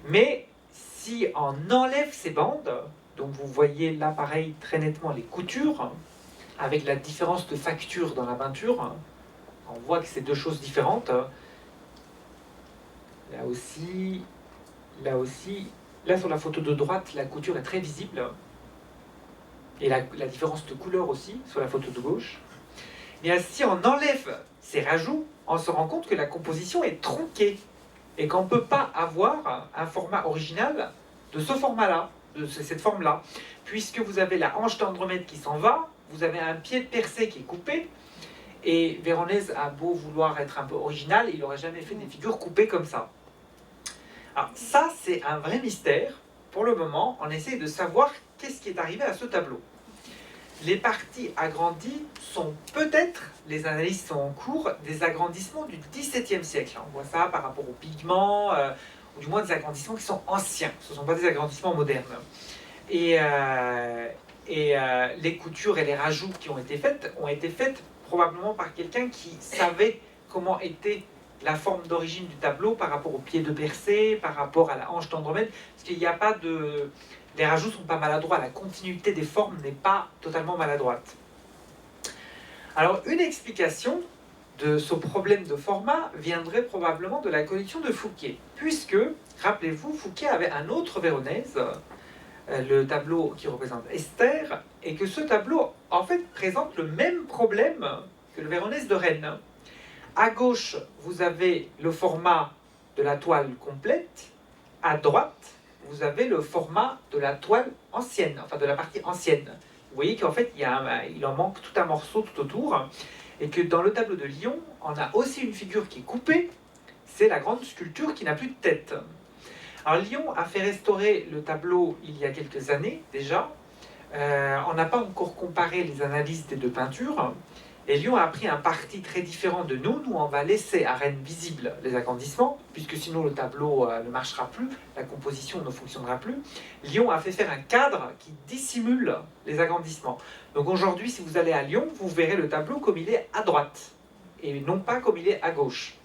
Mais si on enlève ces bandes, donc vous voyez là, pareil, très nettement les coutures, avec la différence de facture dans la peinture, on voit que c'est deux choses différentes. Là aussi, là sur la photo de droite, la couture est très visible. Et la différence de couleur aussi, sur la photo de gauche. Mais si on enlève ces rajouts, on se rend compte que la composition est tronquée. Et qu'on ne peut pas avoir un format original de ce format-là, de cette forme-là. Puisque vous avez la hanche d'Andromède qui s'en va, vous avez un pied de Persée qui est coupé, et Véronèse a beau vouloir être un peu original, il n'aurait jamais fait des figures coupées comme ça. Alors ça, c'est un vrai mystère. Pour le moment, on essaie de savoir qu'est-ce qui est arrivé à ce tableau. Les parties agrandies sont peut-être, les analyses sont en cours, des agrandissements du XVIIe siècle. On voit ça par rapport aux pigments, ou du moins des agrandissements qui sont anciens. Ce ne sont pas des agrandissements modernes. Et les coutures et les rajouts qui ont été faites probablement par quelqu'un qui savait comment était la forme d'origine du tableau par rapport au pied de Persée, par rapport à la hanche d'Andromède, parce qu'il n'y a pas de... Les rajouts ne sont pas maladroits, la continuité des formes n'est pas totalement maladroite. Alors, une explication de ce problème de format viendrait probablement de la collection de Fouquet, puisque, rappelez-vous, Fouquet avait un autre Véronèse, le tableau qui représente Esther, et que ce tableau, en fait, présente le même problème que le Véronèse de Rennes. À gauche, vous avez le format de la toile complète, à droite, vous avez le format de la toile ancienne, enfin de la partie ancienne. Vous voyez qu'en fait, il en manque tout un morceau tout autour, et que dans le tableau de Lyon, on a aussi une figure qui est coupée, c'est la grande sculpture qui n'a plus de tête. Alors Lyon a fait restaurer le tableau il y a quelques années déjà. On n'a pas encore comparé les analyses des deux peintures. Et Lyon a pris un parti très différent de nous. Nous, on va laisser à Rennes visible les agrandissements, puisque sinon le tableau ne marchera plus, la composition ne fonctionnera plus. Lyon a fait faire un cadre qui dissimule les agrandissements. Donc aujourd'hui, si vous allez à Lyon, vous verrez le tableau comme il est à droite, et non pas comme il est à gauche.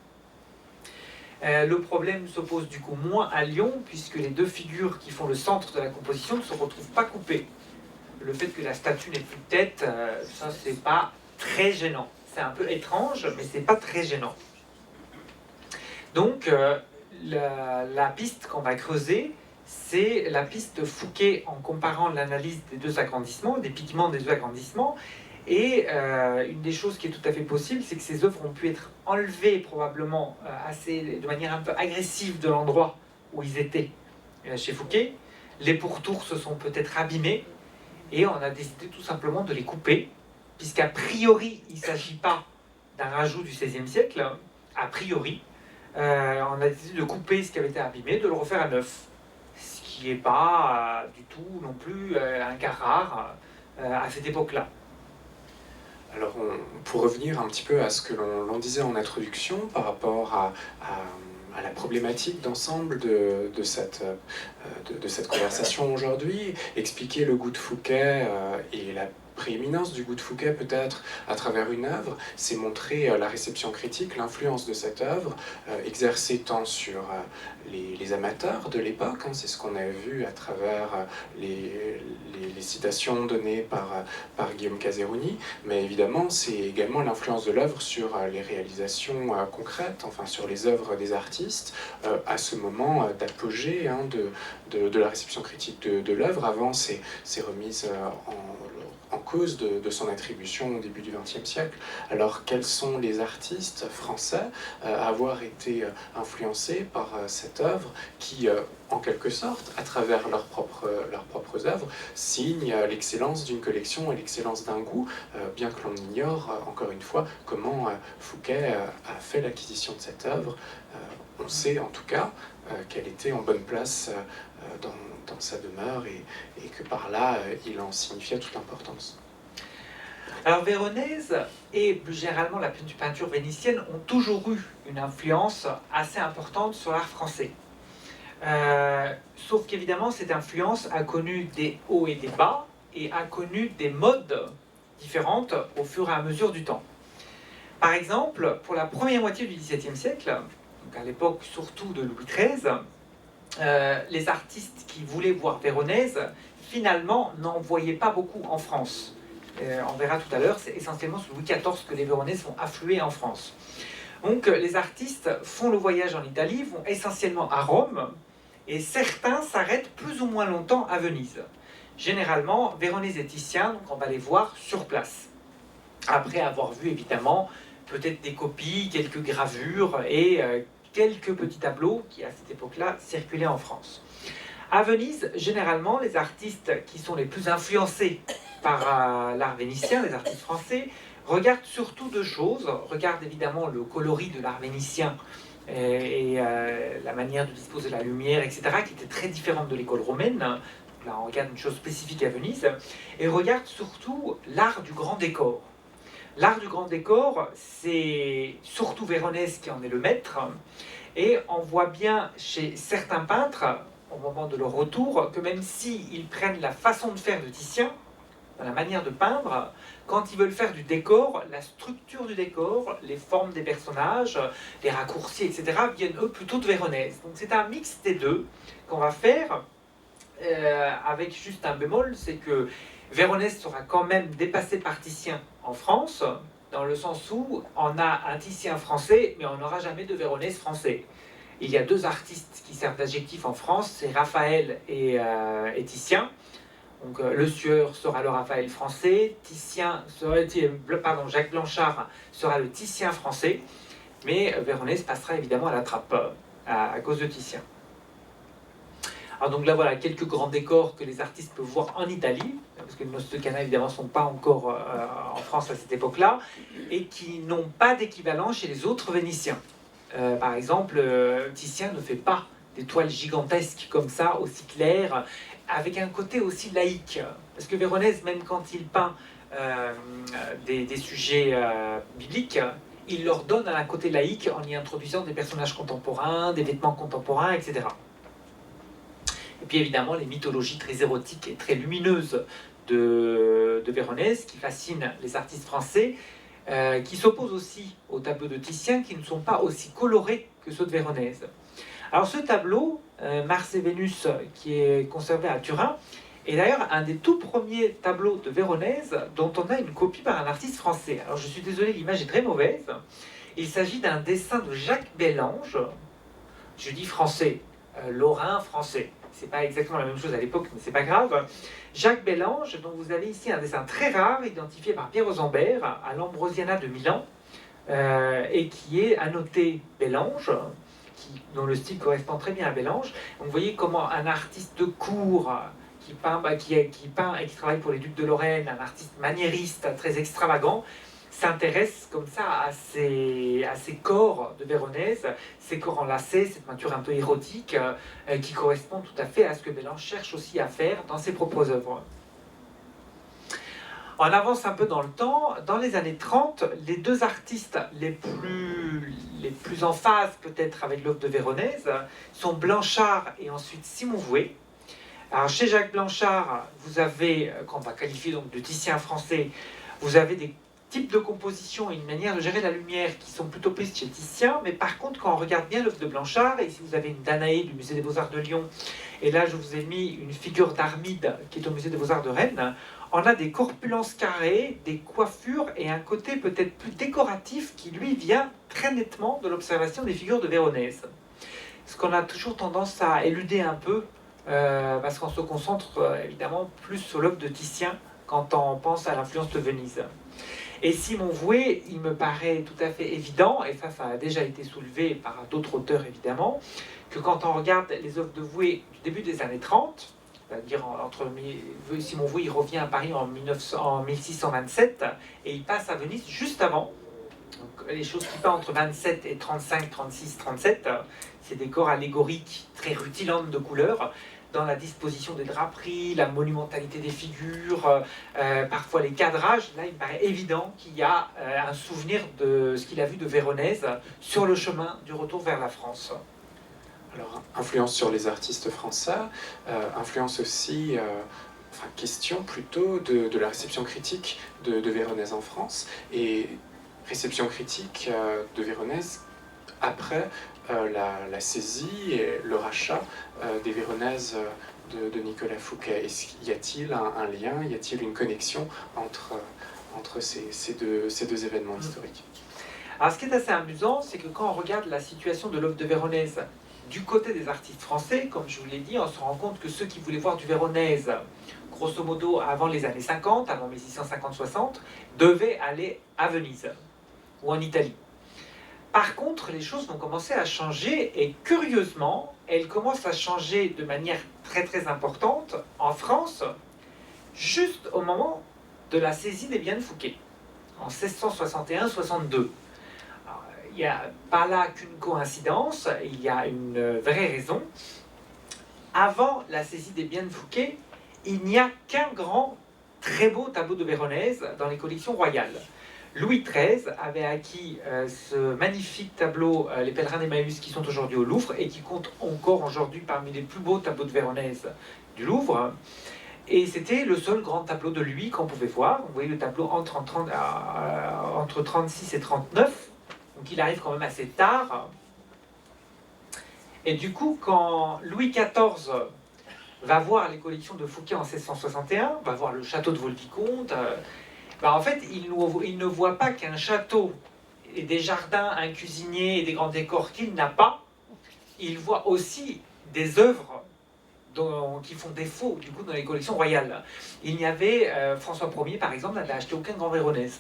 Le problème se pose du coup moins à Lyon, puisque les deux figures qui font le centre de la composition ne se retrouvent pas coupées. Le fait que la statue n'ait plus de tête, ça c'est pas très gênant. C'est un peu étrange, mais c'est pas très gênant. Donc la piste qu'on va creuser, c'est la piste Fouquet en comparant l'analyse des deux agrandissements, des pigments des deux agrandissements. Et une des choses qui est tout à fait possible, c'est que ces œuvres ont pu être enlevées probablement de manière un peu agressive de l'endroit où ils étaient chez Fouquet. Les pourtours se sont peut-être abîmés et on a décidé tout simplement de les couper, puisqu'a priori il ne s'agit pas d'un rajout du XVIe siècle, a priori. On a décidé de couper ce qui avait été abîmé, de le refaire à neuf, ce qui n'est pas du tout non plus un cas rare à cette époque-là. Alors, pour revenir un petit peu à ce que l'on disait en introduction par rapport à la problématique d'ensemble de cette conversation aujourd'hui, expliquer le goût de Fouquet et la prééminence du goût de Fouquet peut-être à travers une œuvre, c'est montrer la réception critique, l'influence de cette œuvre, exercée tant sur les amateurs de l'époque, hein, c'est ce qu'on a vu à travers les citations données par Guillaume Caserouni, mais évidemment c'est également l'influence de l'œuvre sur les réalisations concrètes, enfin sur les œuvres des artistes, à ce moment d'apogée hein, de la réception critique de l'œuvre, avant ces remises en cause de son attribution au début du XXe siècle. Alors quels sont les artistes français à avoir été influencés par cette œuvre qui, en quelque sorte, à travers leurs propres œuvres, signent l'excellence d'une collection et l'excellence d'un goût, bien que l'on ignore, encore une fois, comment Fouquet a fait l'acquisition de cette œuvre. On sait en tout cas qu'elle était en bonne place dans sa demeure et que par là, il en signifiait toute l'importance. Alors Véronèse et plus généralement la peinture vénitienne ont toujours eu une influence assez importante sur l'art français. Sauf qu'évidemment, cette influence a connu des hauts et des bas et a connu des modes différentes au fur et à mesure du temps. Par exemple, pour la première moitié du XVIIe siècle, donc à l'époque surtout de Louis XIII, les artistes qui voulaient voir Véronèse, finalement, n'en voyaient pas beaucoup en France. On verra tout à l'heure, c'est essentiellement sous Louis XIV que les Véronèses vont affluer en France. Donc les artistes font le voyage en Italie, vont essentiellement à Rome, et certains s'arrêtent plus ou moins longtemps à Venise. Généralement, Véronèse et Titien, donc on va les voir sur place. Après avoir vu évidemment peut-être des copies, quelques gravures et quelques petits tableaux qui à cette époque-là circulaient en France. À Venise, généralement, les artistes qui sont les plus influencés par l'art vénitien, les artistes français, regardent surtout deux choses. Regardent évidemment le coloris de l'art vénitien et la manière de disposer de la lumière, etc., qui était très différente de l'école romaine. Là, on regarde une chose spécifique à Venise. Et regardent surtout l'art du grand décor. L'art du grand décor, c'est surtout Véronèse qui en est le maître. Et on voit bien chez certains peintres, au moment de leur retour, que même s'ils prennent la façon de faire de Titien, dans la manière de peindre, quand ils veulent faire du décor, la structure du décor, les formes des personnages, les raccourcis, etc., viennent eux plutôt de Véronèse. Donc c'est un mix des deux qu'on va faire, avec juste un bémol, c'est que Véronèse sera quand même dépassé par Titien en France, dans le sens où on a un Titien français, mais on n'aura jamais de Véronèse français. Il y a deux artistes qui servent d'adjectif en France, c'est Raphaël et Titien. Donc Le Sueur sera le Raphaël français, Jacques Blanchard sera le Titien français, mais Véronèse passera évidemment à la trappe à cause de Titien. Alors donc là voilà quelques grands décors que les artistes peuvent voir en Italie, parce que nos Nostocana évidemment ne sont pas encore en France à cette époque-là, et qui n'ont pas d'équivalent chez les autres Vénitiens. Par exemple, Titien ne fait pas des toiles gigantesques comme ça, aussi claires, avec un côté aussi laïque. Parce que Véronèse, même quand il peint des sujets bibliques, il leur donne un côté laïque en y introduisant des personnages contemporains, des vêtements contemporains, etc. Et puis évidemment, les mythologies très érotiques et très lumineuses de Véronèse, qui fascinent les artistes français, qui s'opposent aussi aux tableaux de Titien, qui ne sont pas aussi colorés que ceux de Véronèse. Alors ce tableau, Mars et Vénus, qui est conservé à Turin, est d'ailleurs un des tout premiers tableaux de Véronèse dont on a une copie par un artiste français. Alors je suis désolé, l'image est très mauvaise. Il s'agit d'un dessin de Jacques Bellange. Je dis français, lorrain français. C'est pas exactement la même chose à l'époque, mais c'est pas grave. Jacques Bellange, dont vous avez ici un dessin très rare, identifié par Pierre Rosembert à l'Ambrosiana de Milan, et qui est annoté Bellange, dont le style correspond très bien à Bellange. Donc, vous voyez comment un artiste de cour qui peint et qui travaille pour les ducs de Lorraine, un artiste maniériste très extravagant, s'intéresse comme ça à ces corps de Véronèse, ces corps enlacés, cette peinture un peu érotique, qui correspond tout à fait à ce que Bellange cherche aussi à faire dans ses propres œuvres. On avance un peu dans le temps. Dans les années 30, les deux artistes les plus en phase peut-être avec l'œuvre de Véronèse sont Blanchard et ensuite Simon Vouet. Alors chez Jacques Blanchard, vous avez, qu'on va qualifier donc de Titien français, vous avez des types de composition et une manière de gérer la lumière qui sont plutôt prises chez Titien, mais par contre quand on regarde bien l'œuvre de Blanchard, et si vous avez une Danaé du musée des Beaux-Arts de Lyon, et là je vous ai mis une figure d'Armide qui est au musée des Beaux-Arts de Rennes, on a des corpulences carrées, des coiffures et un côté peut-être plus décoratif qui lui vient très nettement de l'observation des figures de Véronèse. Ce qu'on a toujours tendance à éluder un peu, parce qu'on se concentre évidemment plus sur l'œuvre de Titien quand on pense à l'influence de Venise. Et Simon Vouet, il me paraît tout à fait évident, et ça a déjà été soulevé par d'autres auteurs évidemment, que quand on regarde les œuvres de Vouet du début des années 30, c'est-à-dire Simon Vouet il revient à Paris en 1627 et il passe à Venise juste avant. Donc, les choses qui peint entre 27 et 35, 36, 37, c'est des corps allégoriques très rutilantes de couleurs, dans la disposition des draperies, la monumentalité des figures, parfois les cadrages. Là, il me paraît évident qu'il y a un souvenir de ce qu'il a vu de Véronèse sur le chemin du retour vers la France. Alors, influence sur les artistes français, influence aussi, question plutôt de la réception critique de Véronèse en France, et réception critique de Véronèse après la saisie et le rachat des Véronèses de Nicolas Fouquet. Y a-t-il un lien, y a-t-il une connexion entre ces deux événements historiques? Alors ce qui est assez amusant, c'est que quand on regarde la situation de l'œuvre de Véronèse du côté des artistes français, comme je vous l'ai dit, on se rend compte que ceux qui voulaient voir du Véronèse, grosso modo avant les années 50, avant 1650-60, devaient aller à Venise ou en Italie. Par contre, les choses vont commencer à changer et curieusement, elles commencent à changer de manière très très importante en France, juste au moment de la saisie des biens de Fouquet, en 1661-62. Il n'y a pas là qu'une coïncidence, il y a une vraie raison. Avant la saisie des biens de Fouquet, il n'y a qu'un grand, très beau tableau de Véronèse dans les collections royales. Louis XIII avait acquis ce magnifique tableau, Les Pèlerins d'Emmaüs, qui sont aujourd'hui au Louvre et qui compte encore aujourd'hui parmi les plus beaux tableaux de Véronèse du Louvre. Et c'était le seul grand tableau de lui qu'on pouvait voir. Vous voyez le tableau entre 36 et 39. Donc il arrive quand même assez tard. Et du coup, quand Louis XIV va voir les collections de Fouquet en 1661, va voir le château de Vaux-le-Vicomte, en fait, il ne voit pas qu'un château et des jardins, un cuisinier et des grands décors qu'il n'a pas. Il voit aussi des œuvres qui font défaut du coup dans les collections royales. Il n'y avait, François Ier par exemple, n'avait acheté aucun grand Véronèse.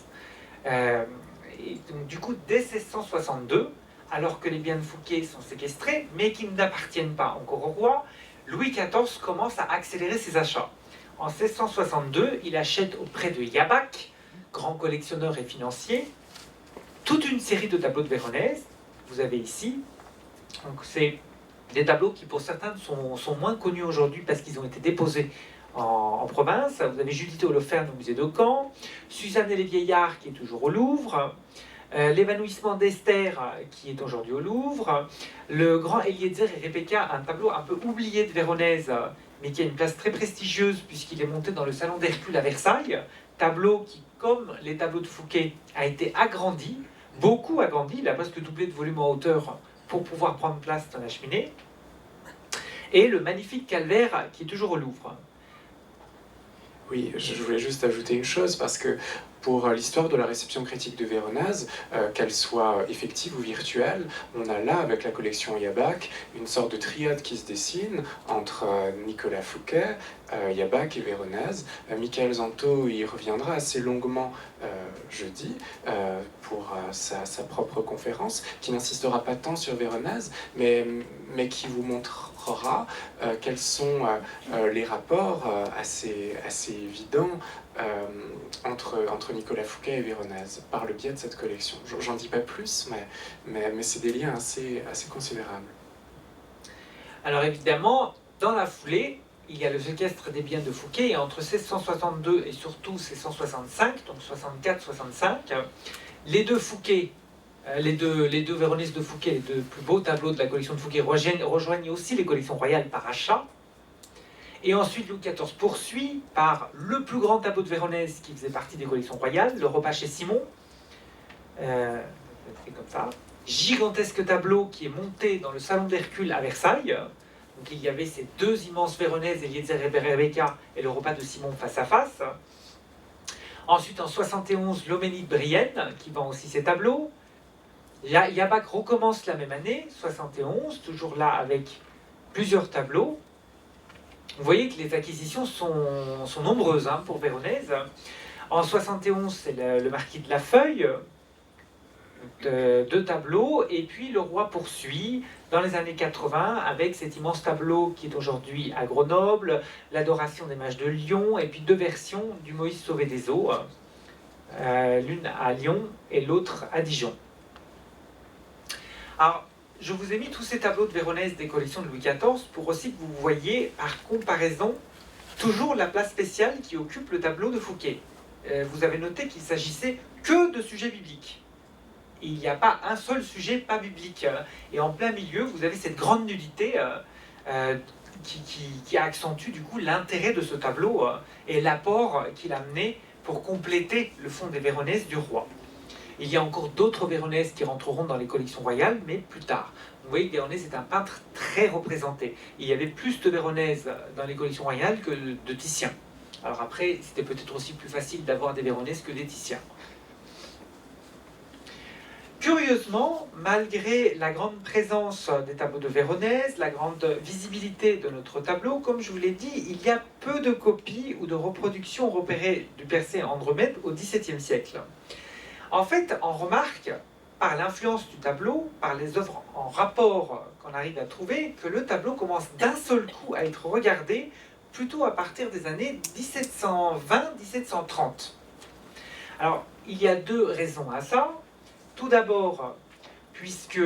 Et donc, du coup, dès 1662, alors que les biens de Fouquet sont séquestrés, mais qui n'appartiennent pas encore au roi, Louis XIV commence à accélérer ses achats. En 1662, il achète auprès de Yabac, grand collectionneur et financier, toute une série de tableaux de Véronèse, que vous avez ici. Donc c'est des tableaux qui pour certains sont moins connus aujourd'hui parce qu'ils ont été déposés en province. Vous avez Judith Holoferne au musée de Caen, Suzanne et les Vieillards qui est toujours au Louvre, l'évanouissement d'Esther qui est aujourd'hui au Louvre, le grand Eliezer et Rebecca, un tableau un peu oublié de Véronèse, mais qui a une place très prestigieuse puisqu'il est monté dans le salon d'Hercule à Versailles, tableau qui, comme les tableaux de Fouquet, a été agrandi, beaucoup agrandi, il a presque doublé de volume en hauteur pour pouvoir prendre place dans la cheminée, et le magnifique calvaire qui est toujours au Louvre. Oui, je voulais juste ajouter une chose, parce que pour l'histoire de la réception critique de Véronèse, qu'elle soit effective ou virtuelle, on a là, avec la collection Yabak, une sorte de triade qui se dessine entre Nicolas Fouquet, Yabak et Véronèse. Michael Zanto y reviendra assez longuement jeudi pour sa propre conférence, qui n'insistera pas tant sur Véronèse, mais qui vous montrera quels sont les rapports assez évidents entre Nicolas Fouquet et Véronèse, par le biais de cette collection. J'en dis pas plus, mais c'est des liens assez considérables. Alors évidemment, dans la foulée, il y a le séquestre des biens de Fouquet, et entre 1662 et surtout 1665, donc 64-65, les deux Fouquet, les deux Véronèse de Fouquet, les deux plus beaux tableaux de la collection de Fouquet, rejoignent aussi les collections royales par achat. Et ensuite, Louis XIV poursuit par le plus grand tableau de Véronèse qui faisait partie des collections royales, le repas chez Simon. C'est comme ça. Gigantesque tableau qui est monté dans le salon d'Hercule à Versailles. Donc il y avait ces deux immenses Véronèse, Eliezer et Rebecca, et le repas de Simon face à face. Ensuite, en 71, l'Homénie de Brienne, qui vend aussi ses tableaux. Yabak recommence la même année, 71, toujours là avec plusieurs tableaux. Vous voyez que les acquisitions sont nombreuses pour Véronèse. En 71, c'est le marquis de la Feuille, deux tableaux, et puis le roi poursuit dans les années 80 avec cet immense tableau qui est aujourd'hui à Grenoble, l'adoration des mages de Lyon, et puis deux versions du Moïse sauvé des eaux, l'une à Lyon et l'autre à Dijon. Alors, je vous ai mis tous ces tableaux de Véronèse des collections de Louis XIV pour aussi que vous voyez, par comparaison, toujours la place spéciale qui occupe le tableau de Fouquet. Vous avez noté qu'il s'agissait que de sujets bibliques. Il n'y a pas un seul sujet pas biblique. Et en plein milieu, vous avez cette grande nudité qui accentue du coup l'intérêt de ce tableau et l'apport qu'il a amené pour compléter le fond des Véronèses du roi. Il y a encore d'autres Véronèses qui rentreront dans les collections royales, mais plus tard. Vous voyez que Véronèse est un peintre très représenté. Il y avait plus de Véronèse dans les collections royales que de Titien. Alors après, c'était peut-être aussi plus facile d'avoir des Véronèses que des Titiens. Curieusement, malgré la grande présence des tableaux de Véronèse, la grande visibilité de notre tableau, comme je vous l'ai dit, il y a peu de copies ou de reproductions repérées du Persée Andromède au XVIIe siècle. En fait, on remarque, par l'influence du tableau, par les œuvres en rapport qu'on arrive à trouver, que le tableau commence d'un seul coup à être regardé plutôt à partir des années 1720-1730. Alors, il y a deux raisons à ça. Tout d'abord, puisque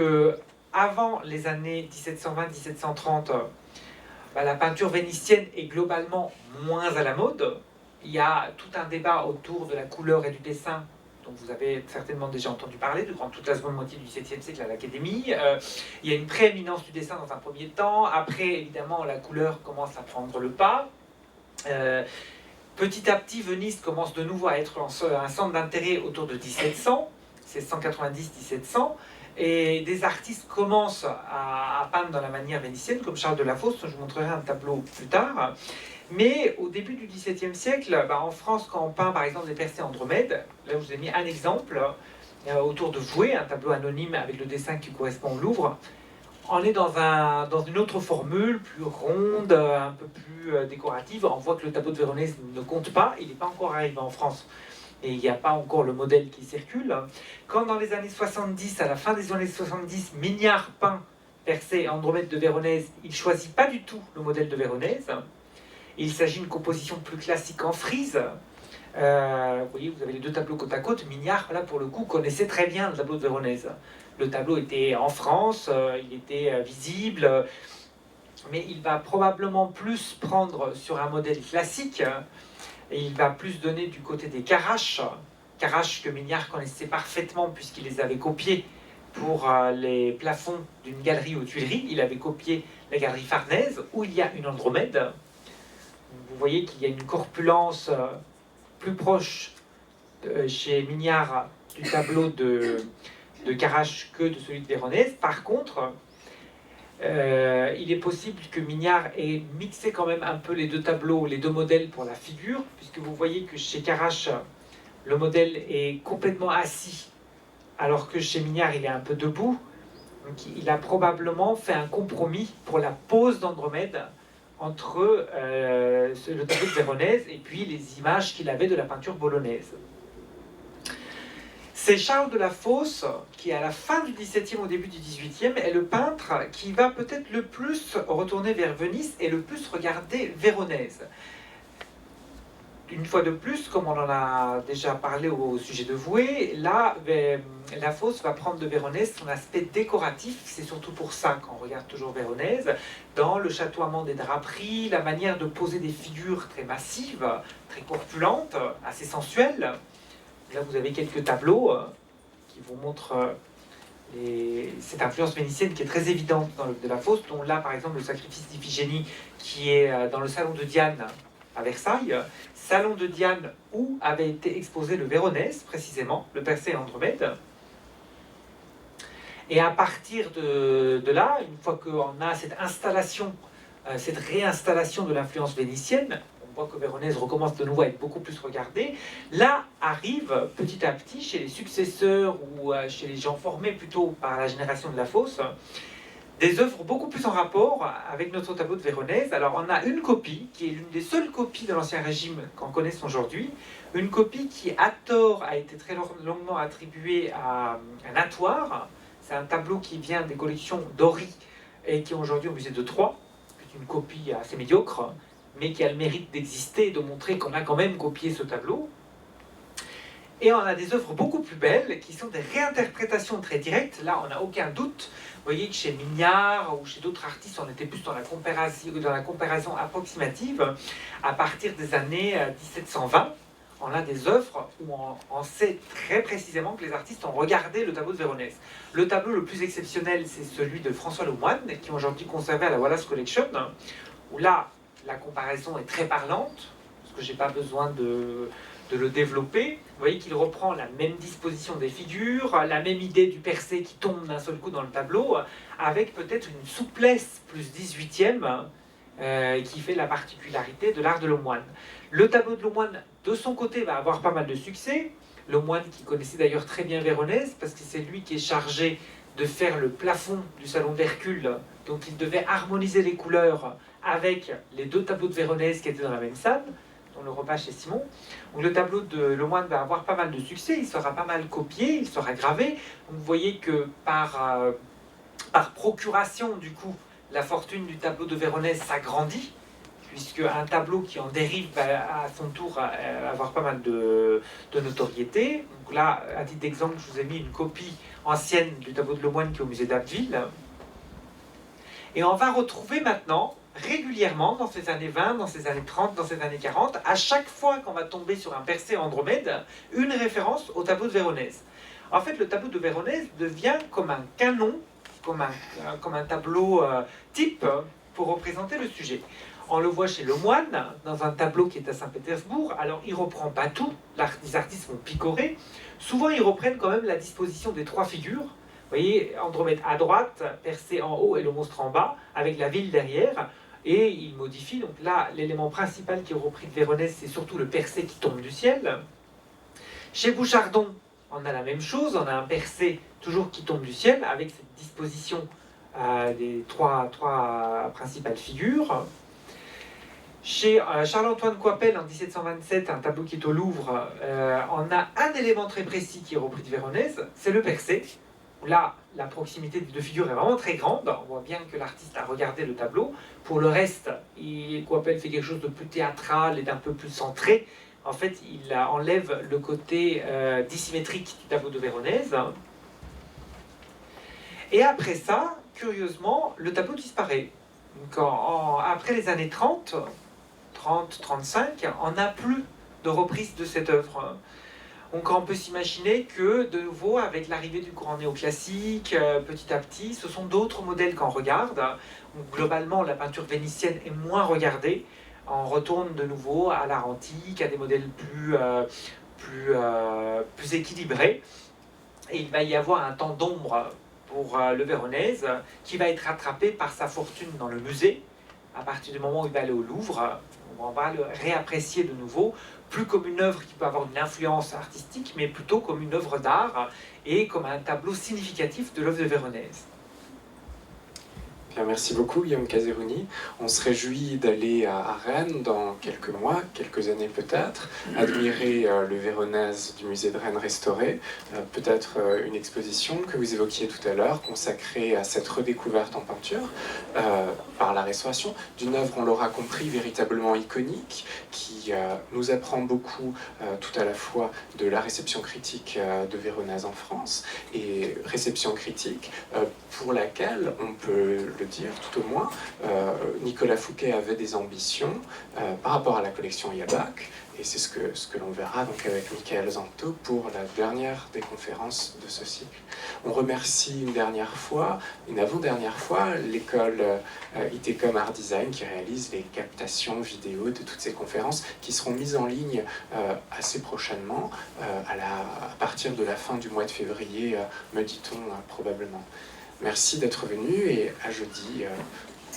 avant les années 1720-1730, la peinture vénitienne est globalement moins à la mode. Il y a tout un débat autour de la couleur et du dessin dont vous avez certainement déjà entendu parler durant toute la seconde moitié du XVIIe siècle à l'Académie. Il y a une prééminence du dessin dans un premier temps. Après, évidemment, la couleur commence à prendre le pas. Petit à petit, Venise commence de nouveau à être un centre d'intérêt autour de 1700, 1690-1700. Et des artistes commencent à peindre dans la manière vénitienne, comme Charles de la Fosse, je vous montrerai un tableau plus tard. Mais au début du XVIIe siècle, en France, quand on peint par exemple des Persées Andromède, là je vous ai mis un exemple, autour de Voué, un tableau anonyme avec le dessin qui correspond au Louvre, on est dans une autre formule, plus ronde, un peu plus décorative. On voit que le tableau de Véronèse ne compte pas, il n'est pas encore arrivé en France. Et il n'y a pas encore le modèle qui circule. Quand dans les années 70, à la fin des années 70, Mignard peint Persée Andromède de Véronèse, il ne choisit pas du tout le modèle de Véronèse. Il s'agit d'une composition plus classique en frise. Vous voyez, vous avez les deux tableaux côte à côte. Mignard, là, pour le coup, connaissait très bien le tableau de Véronèse. Le tableau était en France, il était visible, mais il va probablement plus prendre sur un modèle classique, et il va plus donner du côté des Caraches que Mignard connaissait parfaitement puisqu'il les avait copiés pour les plafonds d'une galerie aux Tuileries. Il avait copié la galerie Farnèse, où il y a une Andromède. Vous voyez qu'il y a une corpulence plus proche chez Mignard du tableau de Carache que de celui de Véronèse. Par contre, il est possible que Mignard ait mixé quand même un peu les deux tableaux, les deux modèles pour la figure, puisque vous voyez que chez Carache, le modèle est complètement assis, alors que chez Mignard, il est un peu debout. Donc il a probablement fait un compromis pour la pose d'Andromède entre le tableau de Véronèse et puis les images qu'il avait de la peinture bolognaise. C'est Charles de la Fosse, qui à la fin du XVIIe, au début du XVIIIe, est le peintre qui va peut-être le plus retourner vers Venise et le plus regarder Véronèse. Une fois de plus, comme on en a déjà parlé au sujet de Voué, là, la Fosse va prendre de Véronèse son aspect décoratif. C'est surtout pour ça qu'on regarde toujours Véronèse, dans le chatoiement des draperies, la manière de poser des figures très massives, très corpulentes, assez sensuelles. Là, vous avez quelques tableaux qui vous montrent cette influence vénitienne qui est très évidente dans l'œuvre de la Fosse, dont là, par exemple, le sacrifice d'Iphigénie, qui est dans le salon de Diane à Versailles, salon de Diane où avait été exposé le Véronèse, précisément, le Persée et Andromède. Et à partir de là, une fois qu'on a cette installation, cette réinstallation de l'influence vénitienne, on voit que Véronèse recommence de nouveau à être beaucoup plus regardée. Là arrive petit à petit, chez les successeurs ou chez les gens formés plutôt par la génération de la Fosse, des œuvres beaucoup plus en rapport avec notre tableau de Véronèse. Alors on a une copie, qui est l'une des seules copies de l'Ancien Régime qu'on connaisse aujourd'hui, une copie qui, à tort, a été très longuement attribuée à un Natoire. C'est un tableau qui vient des collections d'Haury et qui est aujourd'hui au musée de Troyes. C'est une copie assez médiocre, mais qui a le mérite d'exister et de montrer qu'on a quand même copié ce tableau. Et on a des œuvres beaucoup plus belles, qui sont des réinterprétations très directes. Là, on n'a aucun doute. Vous voyez que chez Mignard ou chez d'autres artistes, on était plus dans la comparaison approximative. À partir des années 1720, on a des œuvres où on sait très précisément que les artistes ont regardé le tableau de Véronèse. Le tableau le plus exceptionnel, c'est celui de François Lemoine, qui est aujourd'hui conservé à la Wallace Collection, où là, la comparaison est très parlante, parce que je n'ai pas besoin de le développer. Vous voyez qu'il reprend la même disposition des figures, la même idée du Persée qui tombe d'un seul coup dans le tableau, avec peut-être une souplesse plus 18e qui fait la particularité de l'art de Lemoine. Le tableau de Lemoine, de son côté, va avoir pas mal de succès. Lemoine qui connaissait d'ailleurs très bien Véronèse, parce que c'est lui qui est chargé de faire le plafond du salon d'Hercule, donc il devait harmoniser les couleurs avec les deux tableaux de Véronèse qui étaient dans la même salle, dont le repas chez Simon. Donc le tableau de Lemoine va avoir pas mal de succès, il sera pas mal copié, il sera gravé. Donc vous voyez que par procuration, du coup, la fortune du tableau de Véronèse s'agrandit, puisque un tableau qui en dérive va à son tour avoir pas mal de notoriété. Donc là, à titre d'exemple, je vous ai mis une copie ancienne du tableau de Lemoine qui est au musée d'Abbeville. Et on va retrouver maintenant, régulièrement, dans ces années 20, dans ces années 30, dans ces années 40, à chaque fois qu'on va tomber sur un Persée Andromède, une référence au tableau de Véronèse. En fait, le tableau de Véronèse devient comme un canon, comme un tableau type pour représenter le sujet. On le voit chez Lemoine, dans un tableau qui est à Saint-Pétersbourg. Alors, il ne reprend pas tout, les artistes vont picorer. Souvent, ils reprennent quand même la disposition des trois figures. Vous voyez, Andromède à droite, Persée en haut et le monstre en bas, avec la ville derrière. Et il modifie. Donc là, l'élément principal qui est repris de Véronèse, c'est surtout le Persée qui tombe du ciel. Chez Bouchardon, on a la même chose. On a un Persée toujours qui tombe du ciel, avec cette disposition des trois principales figures. Chez Charles-Antoine Coipel, en 1727, un tableau qui est au Louvre, on a un élément très précis qui est repris de Véronèse, c'est le Persée. Là, la proximité des deux figures est vraiment très grande. On voit bien que l'artiste a regardé le tableau. Pour le reste, Coipel fait quelque chose de plus théâtral et d'un peu plus centré. En fait, il enlève le côté dissymétrique du tableau de Véronèse. Et après ça, curieusement, le tableau disparaît. Donc, après les années 30, 35, on n'a plus de reprise de cette œuvre. Donc on peut s'imaginer que, de nouveau, avec l'arrivée du courant néoclassique, petit à petit, ce sont d'autres modèles qu'on regarde. Donc, globalement, la peinture vénitienne est moins regardée. On retourne de nouveau à l'art antique, à des modèles plus équilibrés. Et il va y avoir un temps d'ombre pour le Véronèse, qui va être rattrapé par sa fortune dans le musée. À partir du moment où il va aller au Louvre, on va le réapprécier de nouveau, plus comme une œuvre qui peut avoir une influence artistique, mais plutôt comme une œuvre d'art et comme un tableau significatif de l'œuvre de Véronèse. Bien, merci beaucoup Guillaume Caseruni. On se réjouit d'aller à Rennes dans quelques mois, quelques années peut-être, admirer le Véronèse du musée de Rennes restauré, peut-être une exposition que vous évoquiez tout à l'heure, consacrée à cette redécouverte en peinture par la restauration, d'une œuvre, on l'aura compris, véritablement iconique, qui nous apprend beaucoup tout à la fois de la réception critique de Véronèse en France, et réception critique pour laquelle on peut le dire, tout au moins, Nicolas Fouquet avait des ambitions par rapport à la collection Yabak, et c'est ce que l'on verra donc avec Michael Zanto pour la dernière des conférences de ce cycle. On remercie une avant-dernière fois, l'école ITCOM Art Design qui réalise les captations vidéo de toutes ces conférences qui seront mises en ligne assez prochainement, à partir de la fin du mois de février, me dit-on probablement. Merci d'être venu et à jeudi,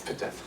peut-être.